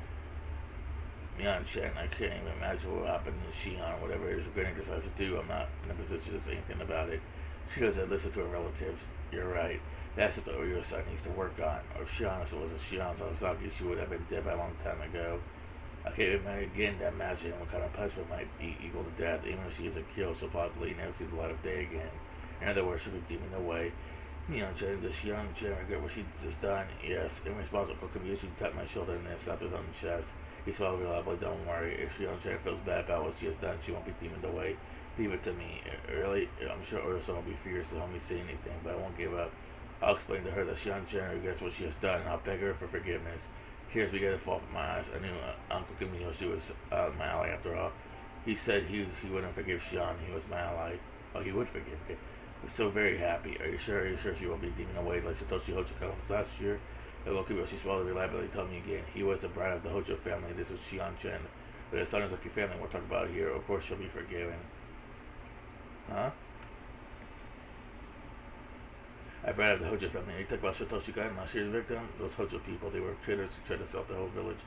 Speaker 1: Mion Chen, I can't even imagine what happened to Shion, whatever it is Granny decides to do. I'm not in a position to say anything about it. She doesn't listen to her relatives. You're right. That's what your son needs to work on. Or if Shion wasn't Shion Sasaki, she would have been dead by a long time ago. I can't begin to imagine what kind of punishment might be equal to death. Even if she isn't killed, she'll probably never see the light of day again. In other words, she'll be deeming away. Mion Chen, does Shion Chen regret what she has done? Yes. In response, Uncle Kamiyoshi tapped my shoulder and then slapped his own chest. He smiled reliably. Don't worry. If Shion Chen feels bad about what she has done, she won't be deemed away. Leave it to me. Really, I'm sure Ursa will be furious to help me say anything, but I won't give up. I'll explain to her that Shion Chen regrets what she has done. I'll beg her for forgiveness. Tears began to fall from my eyes. I knew Uncle Kamiyoshi was my ally after all. He said he wouldn't forgive Shion. He was my ally. Oh, he would forgive. Okay. I'm still very happy. Are you sure? Are you sure she won't be deeming away like Satoshi Hojo last year? Uncle Kamiyoshi swallowed reliably. Told me again. He was the bride of the Hojo family. This was Shion Chen. But as long as like your family we're talking about here, of course she'll be forgiven. Huh? I brought up the Hojo family. You talk about Satoshi Gai, last year's victim? Those Hojo people, they were traitors who tried to sell the whole village.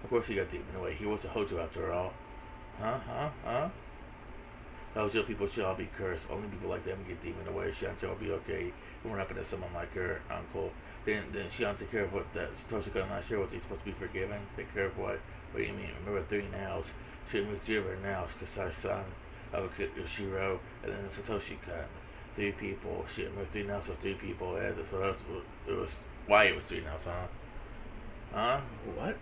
Speaker 1: Of course he got taken away. He was a Hojo after all. Huh? The Hojo people should all be cursed. Only people like them get demon away. Shion will be okay. It won't happen to someone like her, uncle. Then Shion take care of what that Satoshi Gai last year. Was he supposed to be forgiven? Take care of what? What do you mean? Remember 3 nows. She moved 3 of her nows. Kasai-san, Yoshiro, and then Satoshi Gai. 3 people. Shit, with 3 nows was 3 people. Yeah, so it was why it was 3 nows, huh? Huh? What?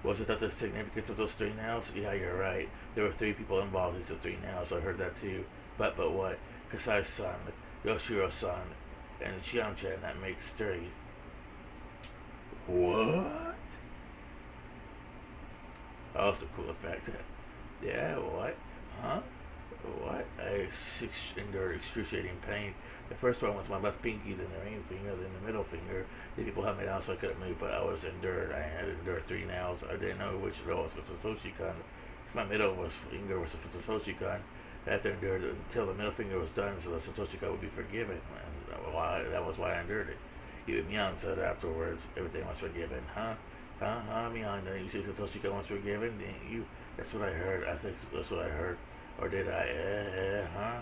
Speaker 1: Was it that the significance of those 3 nows? Yeah, you're right. There were 3 people involved. He said 3 nows. I heard that too. But what? Kasai-san, Yoshiro-san, and Shion-chan. That makes 3. What? Oh, that's a cool effect. Yeah, what? Huh? What? I endured excruciating pain. The first one was my left pinky, then the ring finger, then the middle finger. The people held me down so I couldn't move, but I was endured. I had endured 3 nails. I didn't know which row was for Satoshi-kan. My middle finger was for Satoshi-kan. I had to endure it until the middle finger was done so that Satoshi-kan would be forgiven. And that was why I endured it. Even Mion said afterwards, everything was forgiven. Huh, Mion? You say Satoshi-kan was forgiven? Didn't you? That's what I heard. I think that's what I heard. Or did I? Huh?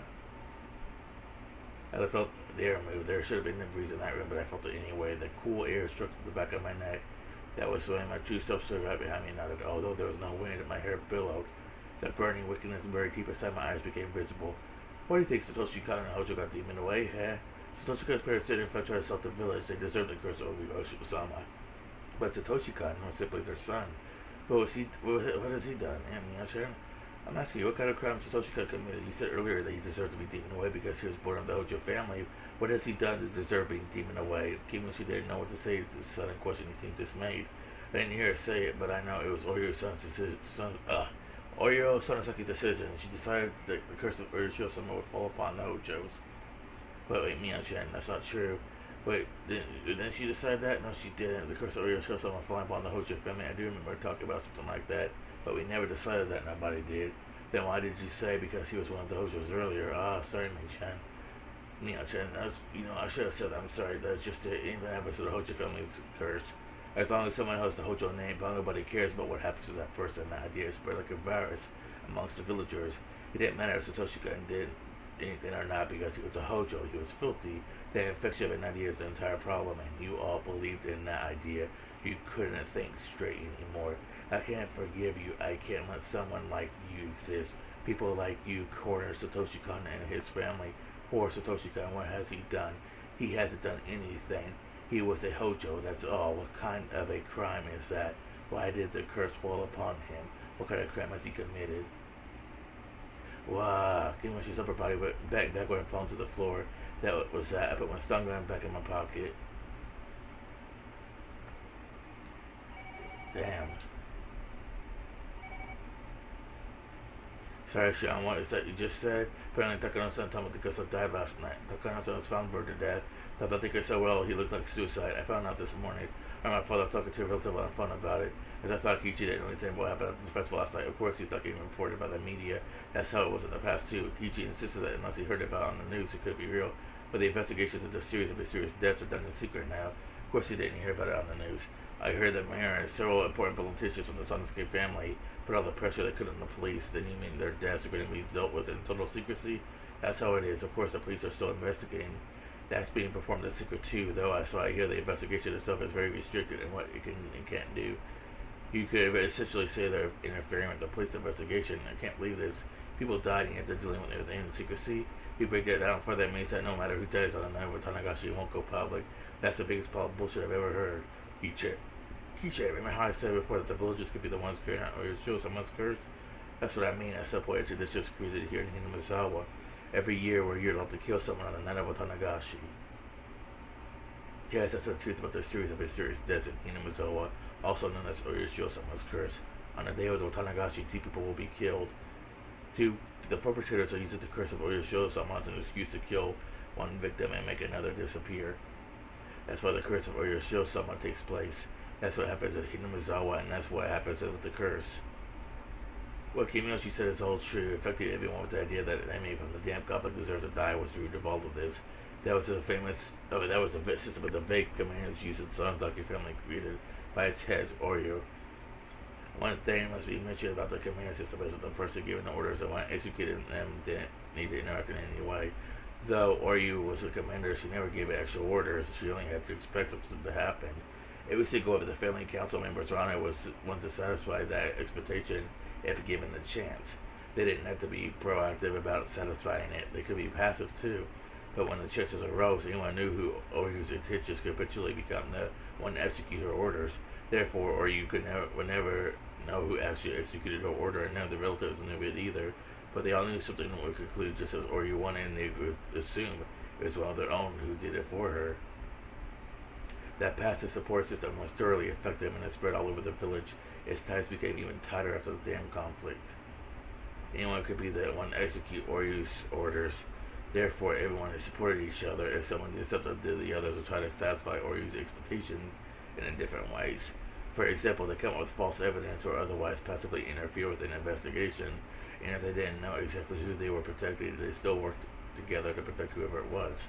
Speaker 1: I felt the air move. There should have been no breeze in that room, but I felt it anyway. The cool air struck the back of my neck. That was when my 2 steps stood right behind me, nodded. Although there was no wind and my hair billowed, that burning wickedness buried deep inside my eyes became visible. Why do you think Satoshi-kan and Hojo got demon away, huh? Satoshi-kan's parents didn't try to sell the village. They deserved the curse of Oshima-sama. But Satoshi-kan was simply their son. What has he done? Mion-chan? I'm asking you, what kind of crime Satoshi-kan committed? You said earlier that he deserved to be demoned away because he was born of the Hojo family. What has he done to deserve being demoned away? Kimiyoshi didn't know what to say to the son in question. He seemed dismayed. I didn't hear her say it, but I know it was Oryo Sonosaki's decision. She decided that the curse of Urushiosama would fall upon the Hojos. Wait, Mion-chan, that's not true. Wait, didn't she decide that? No, she didn't. The curse of Urushiosama falling upon the Hojo family. I do remember talking about something like that, but we never decided that. Nobody did. Then why did you say because he was one of the Hojos earlier? Sorry, Ming-chan. Mion-chan, I should have said I'm sorry. That's just anything that happens to the Hojo family's curse. As long as someone has the Hojo name, but nobody cares about what happens to that person. The idea is spread like a virus amongst the villagers. It didn't matter if Satoshi-kun did anything or not because he was a Hojo. He was filthy. That infection of an idea is the entire problem, and you all believed in that idea. You couldn't think straight anymore. I can't forgive you. I can't let someone like you exist. People like you corner Satoshi-kun and his family. Poor Satoshi-kun, what has he done? He hasn't done anything. He was a Hojo, that's all. What kind of a crime is that? Why did the curse fall upon him? What kind of crime has he committed? Wow. When she's up her body back when it fell to the floor. That was that. I put my stun gun back in my pocket. Damn. Sorry, Sean, what is that you just said? Apparently, Takano-san told me Takano died last night. Takano-san was found burned to death. Tabatika said, well, he looked like suicide. I found out this morning. I heard my father talking to a relative on the phone about it, as I thought Kichi didn't know anything about what happened at this festival last night. Of course, he's not getting reported by the media. That's how it was in the past, too. Kichi insisted that unless he heard about it on the news, it could be real. But the investigations into a series of mysterious deaths are done in secret now. Of course, he didn't hear about it on the news. I heard that Mayor and several important politicians from the Sonosuke family put all the pressure they could on the police. Then you mean their deaths are going to be dealt with in total secrecy? That's how it is. Of course, the police are still investigating. That's being performed in secret too, though. So I hear the investigation itself is very restricted in what it can and can't do. You could essentially say they're interfering with the police investigation. I can't believe this. People died and yet they're dealing with everything in secrecy. You break that down further, that means that no matter who dies on the night of Tanagashi, it won't go public. That's the biggest pile of bullshit I've ever heard. Kiche, remember how I said before that the villagers could be the ones carrying out Urushiosama's curse? That's what I mean. A simple edge that's just created here in Hinamizawa. Every year you're allowed to kill someone on the night of Tanagashi. Yes, that's the truth about the series of mysterious deaths in Hinamizawa, also known as Urushiosama's curse. On the day of the Tanagashi, 2 people will be killed. The perpetrators are using the curse of Urushiosama as an excuse to kill one victim and make another disappear. That's why the curse of Urushiosama takes place. That's what happens at Hinamizawa, and that's what happens with the curse. What Kimiyoshi said is all true. It affected everyone with the idea that an enemy from the damn goblet deserved to die was the root of all of this. That was the system of the vague commands used in the Sonosuke family created by its heads, Oryo. One thing must be mentioned about the command system is that the person giving the orders and one executing them didn't need to interact in any way. Though Oryu was the commander, she never gave actual orders. She only had to expect something to happen. Every single of the family council members around her was one to satisfy that expectation if given the chance. They didn't have to be proactive about satisfying it. They could be passive too. But when the chances arose, anyone knew who Oryu's intentions could eventually become the one to execute her orders. Therefore, Oryu would never know who actually executed her order, and none of the relatives knew it either. But they all knew something would conclude just as Oryu wanted, and they would assume it was one of their own who did it for her. That passive support system was thoroughly effective, and it spread all over the village. Its ties became even tighter after the damn conflict. Anyone could be the one to execute Oryu's orders. Therefore, everyone has supported each other. If someone did something, the others would try to satisfy Oryu's expectations in different ways. For example, they come up with false evidence or otherwise passively interfere with an investigation, and if they didn't know exactly who they were protecting, they still worked together to protect whoever it was.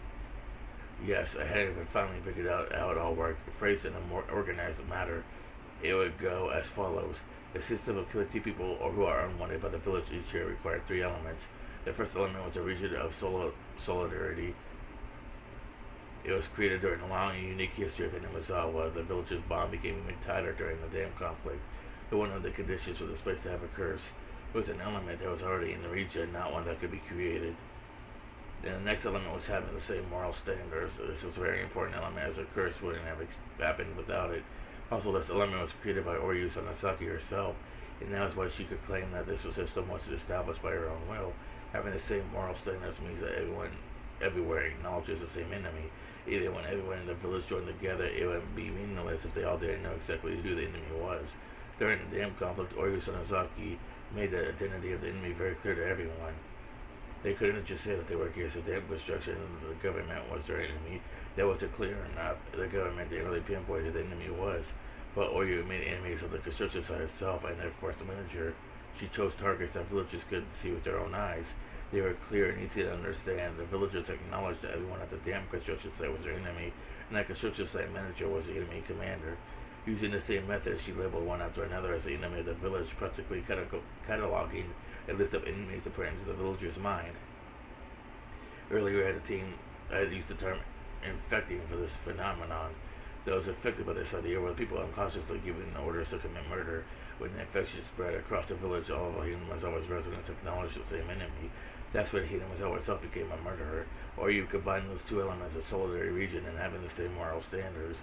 Speaker 1: Yes, I had finally figured out how it all worked. Phrased in a more organized manner, it would go as follows. The system of killing 2 people or who are unwanted by the village each year required 3 elements. The first element was a region of solidarity. It was created during a long and unique history of Hinamizawa. The village's bond became even tighter during the damn conflict. But one of the conditions for this place to have a curse was an element that was already in the region, not one that could be created. Then the next element was having the same moral standards. This was a very important element, as a curse wouldn't have happened without it. Also, this element was created by Oryu Sonosaki herself, and that is why she could claim that this system was established by her own will. Having the same moral standards means that everyone everywhere acknowledges the same enemy. Even when everyone in the village joined together, it would be meaningless if they all didn't know exactly who the enemy was. During the dam conflict, Oyu Sonozaki made the identity of the enemy very clear to everyone. They couldn't just say that they were against the dam construction and the government was their enemy. That wasn't clear enough. The government didn't really pinpoint who the enemy was. But Oyu made enemies of the construction site itself and their forced manager. She chose targets that villagers couldn't see with their own eyes. They were clear and easy to understand. The villagers acknowledged that everyone at the dam construction site was their enemy, and that construction site manager was the enemy commander. Using the same method, she labeled one after another as the enemy of the village, practically cataloging a list of enemies that put into the villager's mind. Earlier, I had used the term infecting for this phenomenon. Those affected by this idea were people unconsciously giving orders to commit murder. When the infection spread across the village, all of Hinamazawa's residents acknowledged the same enemy. That's when Hinamazawa itself became a murderer. Or you combine those two elements of solitary region and having the same moral standards.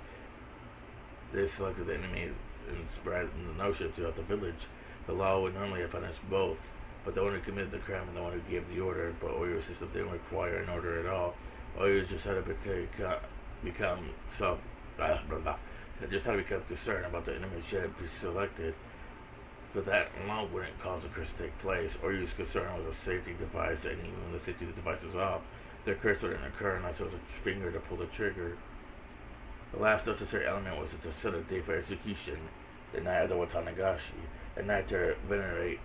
Speaker 1: They selected the enemy and spread the notion throughout the village. The law would normally have punished both, but the one who committed the crime and the one who gave the order. But Oyu's system didn't require an order at all. Oyu just had to become concerned about the enemy she had pre-selected. But that alone wouldn't cause a curse to take place. Oyu's concern was a safety device, and even when the safety device was off, the curse wouldn't occur unless there was a finger to pull the trigger. The last necessary element was to set a date for execution, the night of the Watanagashi, a night to venerate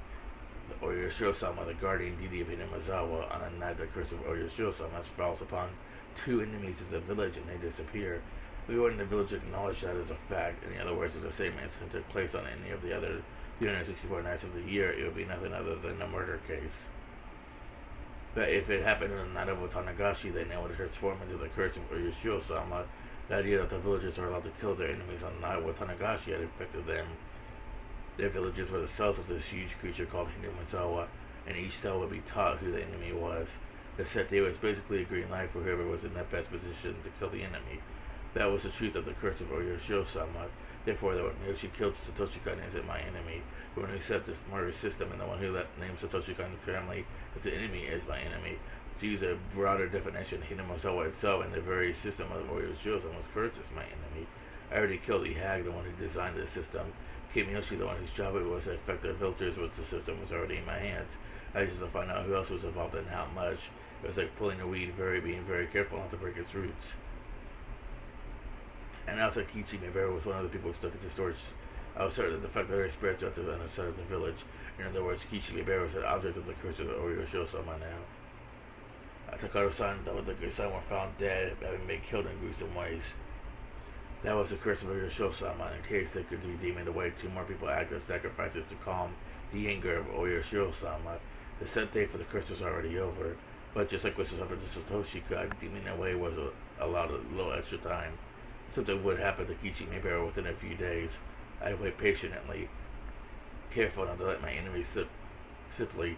Speaker 1: Oyo Shirosama, the guardian deity of Hinamazawa. On a night, the curse of Oyo Shirosama falls upon two enemies in the village and they disappear. Everyone in the village acknowledged that as a fact. In other words, if the same incident took place on any of the other 364 nights of the year, it would be nothing other than a murder case. But if it happened on the night of Watanagashi, then it would transform into the curse of Oyo Shirosama. The idea that the villagers are allowed to kill their enemies on the night of Watanagashi had affected them. Their villages were the cells of this huge creature called Hinamazawa, and each cell would be taught who the enemy was. The set day was basically a green light for whoever was in the best position to kill the enemy. That was the truth of the curse of Oyo Shirosama. Therefore, the one who she killed Satoshi-kan isn't my enemy. The one who set this murder system and the one who named Satoshi-kan's family as the enemy is my enemy. To use a broader definition, Hinamazawa itself and the very system of Oyo Shirosama's curse is my enemy. I already killed Ihag, the one who designed this system. Kimiyoshi, the one whose job it was to affect the filters once the system was already in my hands. I just had to find out who else was involved and how much. It was like pulling a weed, being very careful not to break its roots. And also Kichi Mibero was one of the people who stuck into storage. I was certain that the fact that it spread throughout the other side of the village. In other words, Kichi Mibero is an object of the curse of the Oyo Shirosama now. Takaro-san and Damatake-san were found dead, having been killed in gruesome ways. That was the curse of Oyo Shirosama. In case they could redeem it away, two more people acted as sacrifices to calm the anger of Oyo Shirosama. The set date for the curse was already over, but just like what happened to Satoshi-kan, deeming it away was allowed a little extra time. Something would happen to Kichi Mibero within a few days. I wait patiently, careful not to let my enemies simply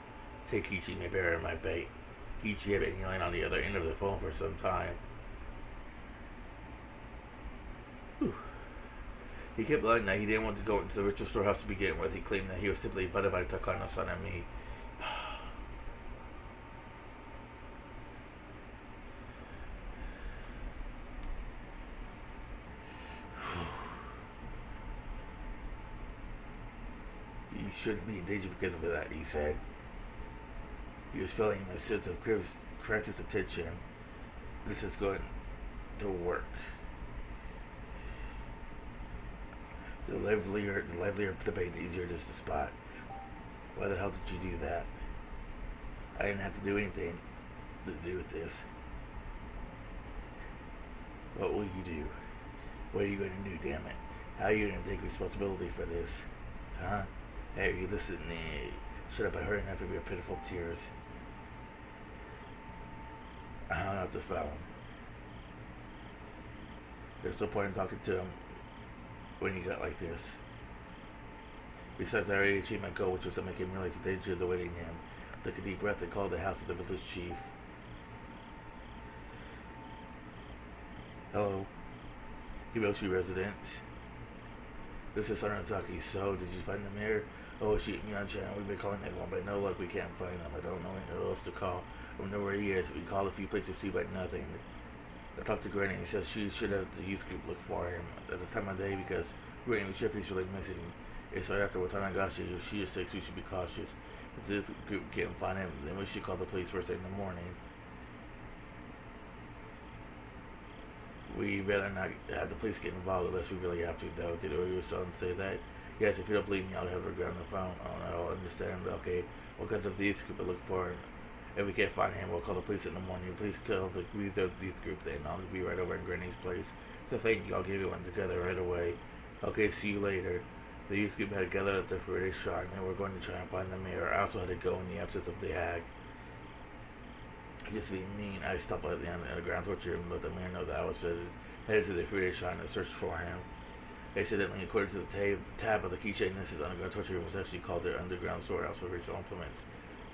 Speaker 1: take Kichi Mibero in my bait. Kichi had been yelling on the other end of the phone for some time. Whew. He kept lying that he didn't want to go into the ritual storehouse to begin with. He claimed that he was simply invited by Takano-san and me. He shouldn't be in danger because of that, he said. He was feeling a sense of crisis attention. This is going to work. The livelier debate, the easier it is to spot. Why the hell did you do that? I didn't have to do anything to do with this. What will you do? What are you going to do, damn it? How are you going to take responsibility for this? Huh? Hey, you listen to me. Shut up, I heard enough of your pitiful tears. I hung up the phone. There's no point in talking to him when you got like this. Besides, I already achieved my goal, which was to make him realize the danger of awaiting him. I took a deep breath and called the house of the village chief. Hello, Higurashi residents. This is Saranazaki. So, did you find the mayor Oh shit, Mian-chan, we've been calling everyone, but no luck, we can't find him. I don't know anyone else to call. We know where he is. We called a few places too, but nothing. I talked to Granny and he says she should have the youth group look for him at this time of day because Granny was sure if he's really missing. It's right after Watanagashi. If she is sick, we should be cautious. If the youth group can't find him, then we should call the police first thing in the morning. We'd rather not have the police get involved unless we really have to, though. Did your son say that? Yes, if you don't believe me, I'll have her get on the phone. Oh no, I understand. Okay, we'll get the youth group to look for him. If we can't find him, we'll call the police in the morning. Please call the youth group then. I'll be right over in Granny's place. So thank you. I'll give you one together right away. Okay, see you later. The youth group had gathered at the Friday shrine, and we're going to try and find the mayor. I also had to go in the absence of the hag. Just being mean, I stopped at the underground torture room and let the mayor know that I was headed to the Friday shrine to search for him. Incidentally, according to the tab of the keychain, this underground torture room was actually called their underground storehouse for ritual implements.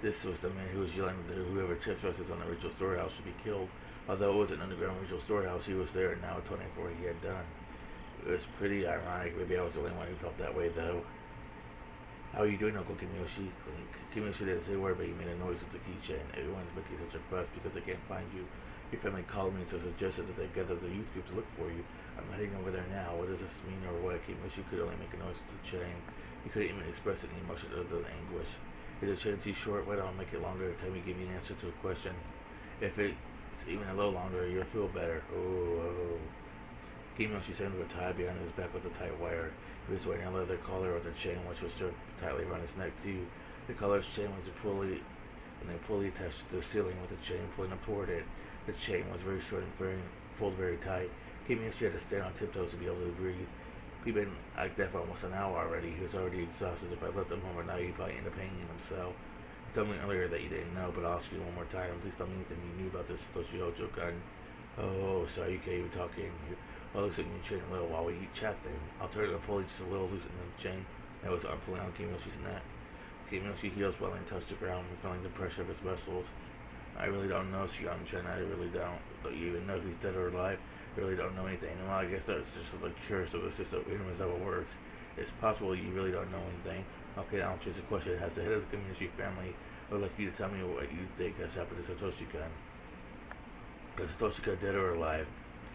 Speaker 1: This was the man who was yelling that whoever trespasses on the ritual storehouse should be killed. Although it was an underground ritual storehouse, he was there and now atoning for what he had done. It was pretty ironic. Maybe I was the only one who felt that way, though. How are you doing, Uncle Kimiyoshi? Kimiyoshi didn't say a word, but he made a noise with the keychain. Everyone's making such a fuss because they can't find you. Your family called me and suggested that they gather the youth group to look for you. I'm heading over there now. What does this mean or what? Kimiyoshi could only make a noise with the chain. He couldn't even express any emotion other than anguish. Is the chain too short? Wait, I'll make it longer. Tell me, give me an answer to a question. If it's even a little longer, you'll feel better. Oh. Kimiyoshi sat into a tie behind his back with a tight wire. He was wearing a leather collar with a chain which was strapped tightly around his neck too. The collar's chain was pulley attached to the ceiling with the chain pulling up toward it. The chain was very short and pulled very tight. Kimiyoshi had to stand on tiptoes to be able to breathe. He'd been like that for almost an hour already. He was already exhausted. If I left him overnight, he'd probably end up hanging himself. You told me earlier that you didn't know, but I'll ask you one more time. Please tell me anything you knew about this Satoshi Hojo gun. Oh, sorry, you can't even talk in here. Well, looks like you chain a little while we chat then. I'll turn the pulley just a little, loosening the chain. That was arm pulling on Kimiyoshi's neck. Kimiyoshi heels well and touched the ground, feeling the pressure of his muscles. I really don't know, Shion-chan. I really don't. Don't you even know if he's dead or alive? I really don't know anything. Well, I guess that's just the curse of the system. We don't know how it works. It's possible you really don't know anything. Okay, I'll choose a question. Has the head of the Kimiyoshi family would like you to tell me what you think has happened to Satoshi-kun? Is Satoshi-kun dead or alive?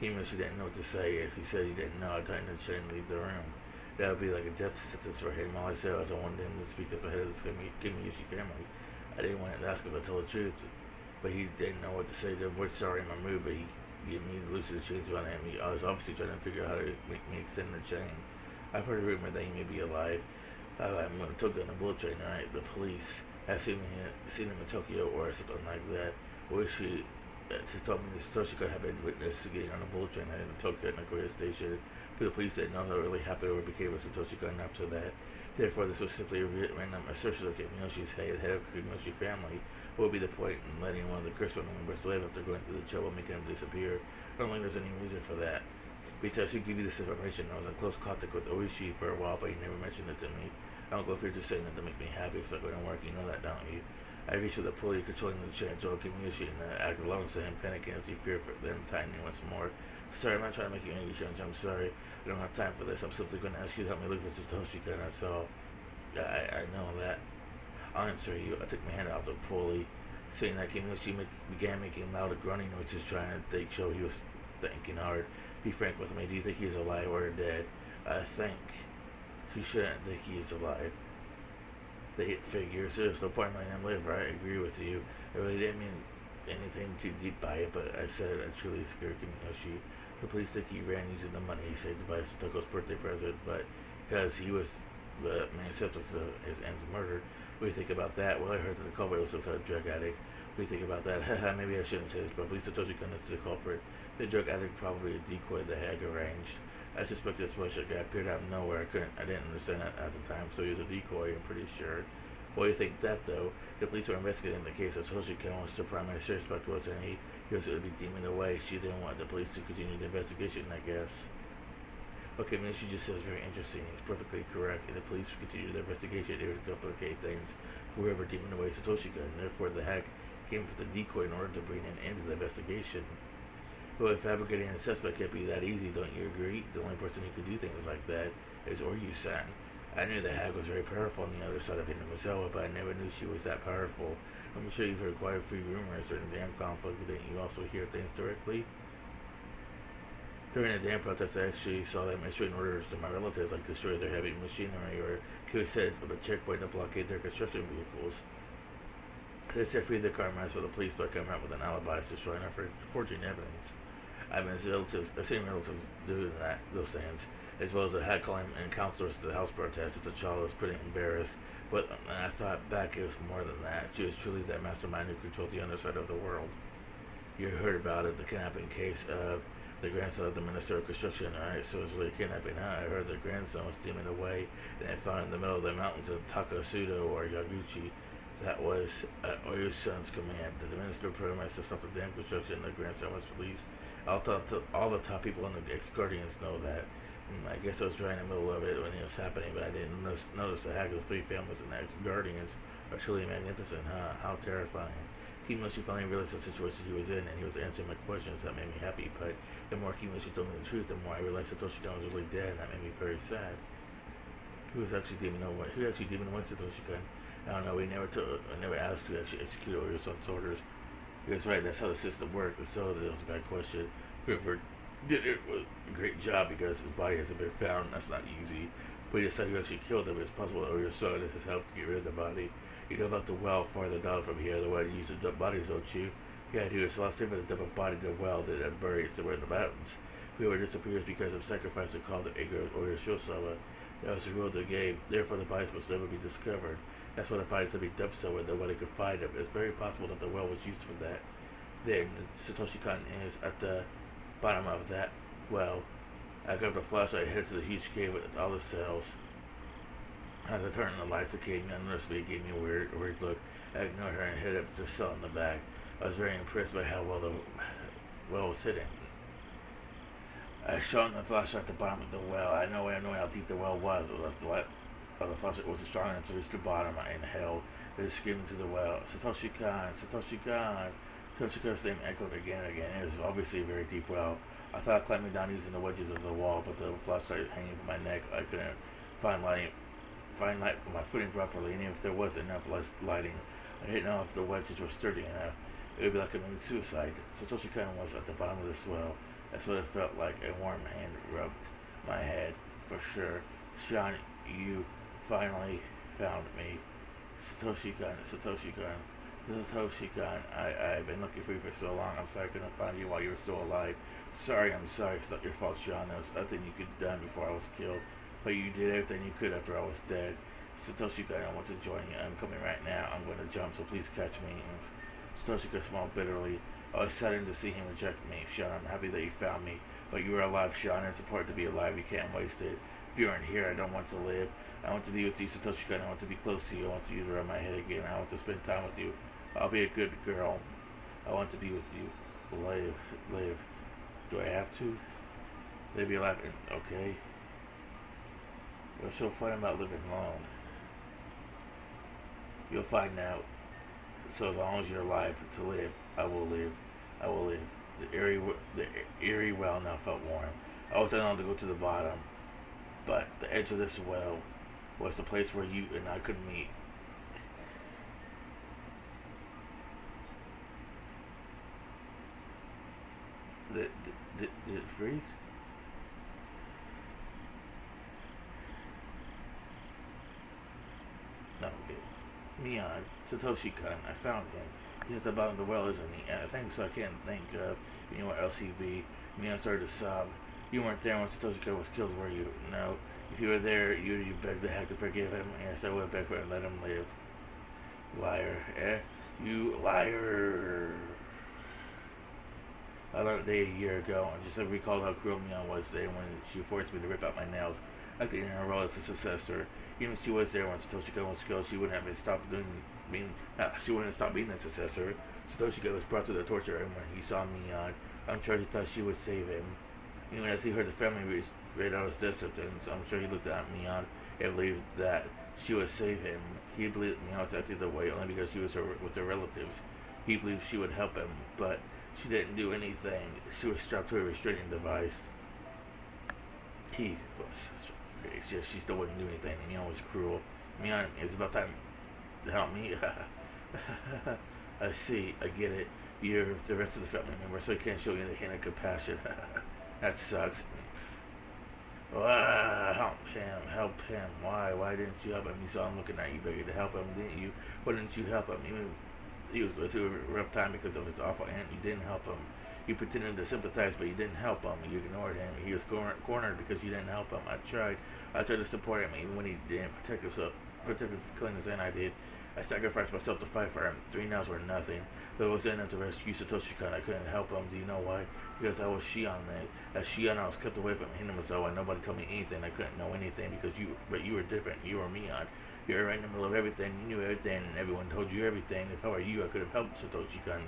Speaker 1: Kimiyoshi didn't know what to say. If he said he didn't know, I'd tighten the chain and leave the room. That would be like a death sentence for him. All I said was I wanted him to speak as the head of the Kimiyoshi family. I didn't want to ask him to tell the truth, but he didn't know what to say to avoid starting my move, but he gave me the loose of the chains around him. I was obviously trying to figure out how to make me extend the chain. I've heard a rumor that he may be alive. I'm going to talk on a bullet train tonight. The police have seen him in Tokyo or something like that. Or she told me this Satoshi-kun had been witness getting on a bullet train in Tokyo at Nagoya Station. But the police didn't know what really happened or became with Satoshi-kun after that. Therefore, this was simply a random assertion of Kimiyoshi's head of the Kimiyoshi family. What would be the point in letting one of the cursed members live after going through the trouble making him disappear? I don't think there's any reason for that. Besides, I should give you this information. I was in close contact with Oishi for a while, but he never mentioned it to me. I don't go through just saying that to make me happy, so I go to work. You know that, don't you? I reached for the pulley controlling the chain, so Kimiyoshi and act alone, so him panicking as he feared for them tightening once more. Sorry, I'm not trying to make you angry, Shunji. I'm sorry. I don't have time for this. I'm simply going to ask you to help me look for Satoshi-kun. That's all. I know that. I'll answer you. I took my hand out the pulley. Saying that Kimiyoshi began making loud grunting noises, trying to show he was thinking hard. Be frank with me. Do you think he's alive or dead? I think he shouldn't think he is alive. They hit figures. There's no point in letting him live, right? I agree with you. I really didn't mean anything too deep by it, but I said I truly scared Kimiyoshi. The police think he ran using the money he saved to buy Satoko's birthday present, but because he was the main subject of his aunt's murder. What do you think about that? Well, I heard that the culprit was some kind of drug addict. What do you think about that? Maybe I shouldn't say this, but police Satoshi-kun is the culprit. The drug addict probably a decoy the hag arranged. I suspected this much. A guy appeared out of nowhere. I didn't understand that at the time, so he was a decoy, I'm pretty sure. What do you think that, though? The police were investigating the case of Satoshi-kun was the primary suspect was, and he was going to be deemed away. She didn't want the police to continue the investigation, I guess. Okay, I mean, she just says very interesting. It's perfectly correct. And the police continue their investigation. They would complicate things. Whoever demon away Satoshi-kun. Therefore, the hack came with the decoy in order to bring an end to the investigation. Well, if fabricating a suspect can't be that easy, don't you agree? The only person who could do things like that is Oryu-san. I knew the hag was very powerful on the other side of Venezuela, but I never knew she was that powerful. I'm sure you've heard quite a few rumors during the dam conflict. Didn't you also hear things directly? During the dam protest, I actually saw them issuing orders to my relatives, like destroy their heavy machinery or set up a checkpoint to blockade their construction vehicles. They set free the carmines for the police, but come out with an alibi destroying our forging evidence. I've been the same relatives doing those things, as well as the head calling and counselors to the house protest. As a child, I was pretty embarrassed, but when I thought back, it was more than that. She was truly that mastermind who controlled the underside of the world. You heard about it, the kidnapping case of the grandson of the Minister of Construction, alright? So it was really kidnapping, huh? I heard the grandson was steaming away, and I found in the middle of the mountains of Takasudo or Yaguchi. That was Oyusan's command. The minister promised to stop the dam construction, and the grandson was released. All the top people in the ex-guardians know that. I guess I was right in the middle of it when it was happening, but I didn't notice the hack of the three families and the ex-guardians are truly magnificent, huh? How terrifying. Kimoshi finally realized the situation he was in, and he was answering my questions. That made me happy, but the more Kimoshi told me the truth, the more I realized Satoshi-kan was really dead, and that made me very sad. Who actually demon one Satoshi-kan? I don't know, I never asked who actually executed all your son's orders. He was right, that's how the system worked. So that was a bad question. Whoever did it was a great job because his body hasn't been found. That's not easy. But he decided who actually killed him. It's possible that your son has helped to get rid of the body. You know about the well farther down from here, the way you use the dump bodies, don't you? Yeah, dude, it's the last time to dump a body to the well that had buried somewhere in the mountains. Whoever disappears because of sacrifice are called the Igor or your Shosawa. That was the rule they gave. Therefore, the bodies must never be discovered. That's why the bodies had to be dumped somewhere nobody could find them. It's very possible that the well was used for that. Then, Satoshi-kan is at the bottom of that well. I grabbed a flashlight and headed to the huge cave with all the cells. As I turned on the lights, it came and noticed me. It gave me a weird look. I ignored her and headed up to the cell in the back. I was very impressed by how well the well was hidden. I shone the flashlight at the bottom of the well. I know how deep the well was. The flashlight wasn't strong enough to reach the bottom. I inhaled. It was screaming to the well. Satoshi-kan, Satoshi-kan. Satoshi-kan's name echoed again and again. It was obviously a very deep well. I thought climbing down using the wedges of the wall, but the flashlight hanging from my neck, I couldn't find light for my footing properly, and even if there was enough lighting, I didn't know if the wedges were sturdy enough. It would be like committing suicide. Satoshi-kan was at the bottom of this well. That's what it felt like. A warm hand rubbed my head, for sure. Sean, you finally found me. Satoshi-kan. I've been looking for you for so long. I'm sorry I couldn't find you while you were still alive. I'm sorry. It's not your fault, Sean. There was nothing you could have done before I was killed. But you did everything you could after I was dead. Satoshi-kan, I want to join you. I'm coming right now. I'm going to jump, so please catch me. Satoshi-kan smiled bitterly. I was saddened to see him reject me. Sean, I'm happy that you found me. But you are alive, Sean. It's important to be alive. You can't waste it. If you aren't here, I don't want to live. I want to be with you, Satoshi-kan. I want to be close to you. I want you to rub my head again. I want to spend time with you. I'll be a good girl. I want to be with you. Live. Do I have to? Live your life. Okay. What's so fun about living alone? You'll find out. So as long as you're alive to live, I will live. The eerie well now felt warm. I was unable to go to the bottom, but the edge of this well was the place where you and I could meet. Did it freeze? No, okay. Mion, Satoshi-kan, I found him. He's at the bottom of the well, isn't he? I think so. I can't think of where else he'd be. Mion started to sob. You weren't there when Satoshi-kan was killed, were you? No. If you were there, you begged the heck to forgive him. Yes, I would beg for it and let him live. Liar. You liar. I learned a year ago, and just recalled how cruel Mion was there when she forced me to rip out my nails. Acting in her role as the successor. Even if she was there when Satoshi-kan was killed, she wouldn't have stopped being the successor. Satoshi-kan was brought to the torture, and when he saw Mion, I'm sure he thought she would save him. Even as he heard the family read out his death sentence, I'm sure he looked at Mion and believed that she would save him. He believed Mion was acting the way only because she was with her relatives. He believed she would help him, but she didn't do anything. She was strapped to a restraining device. He was It's just she still wouldn't do anything. Mion was cruel. Mion, it's about time to help me. I see. I get it. You're the rest of the family member, so you can't show you the hint of compassion. That sucks. Help him, help him. Why didn't you help him? You saw him looking at you, begging to help him, didn't you? Why didn't you help him? He was going through a rough time because of his awful aunt. You didn't help him. You pretended to sympathize, but you didn't help him. You ignored him. He was cornered because you didn't help him. I tried to support him, even when he didn't protect himself, protect him from killing his aunt. I did. I sacrificed myself to fight for him. 3 nails were nothing. But it was enough to rescue Satoshi-kun. I couldn't help him. Do you know why? Because I was Shion then. As Shion, I was kept away from Hinamizawa, and nobody told me anything. I couldn't know anything because you were different. You were Mion. You were right in the middle of everything. You knew everything, and everyone told you everything. If I were you, I could have helped Satoshi-kun.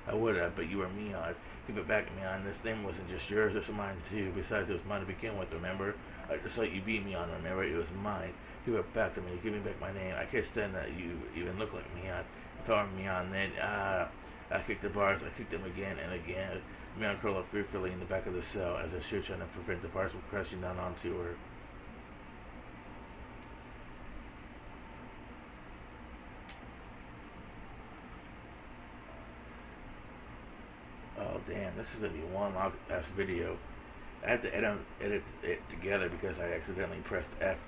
Speaker 1: I would have, but you were Mion. Give it back to Mion. This name wasn't just yours, it was mine too. Besides, it was mine to begin with, remember? I just let you be Mion, remember? It was mine. Give it back to me. Give me back my name. I can't stand that you even look like Mion. If I were Mion, then, I kicked the bars. I kicked them again and again. Mion curled up fearfully in the back of the cell as if she was trying to prevent the bars from crashing down onto her. Oh damn, this is gonna be one long ass video. I had to edit it together because I accidentally pressed F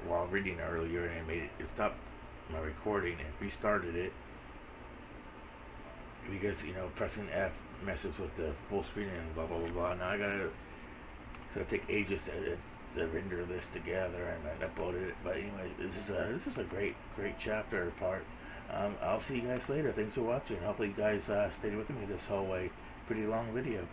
Speaker 1: while reading earlier, and it stopped my recording and restarted it. Because, pressing F messes with the full screen and blah blah blah blah. Now it's gonna take ages to render this together and upload it. But anyway, this is a great chapter part. I'll see you guys later. Thanks for watching. Hopefully you guys stayed with me this whole way. Pretty long video.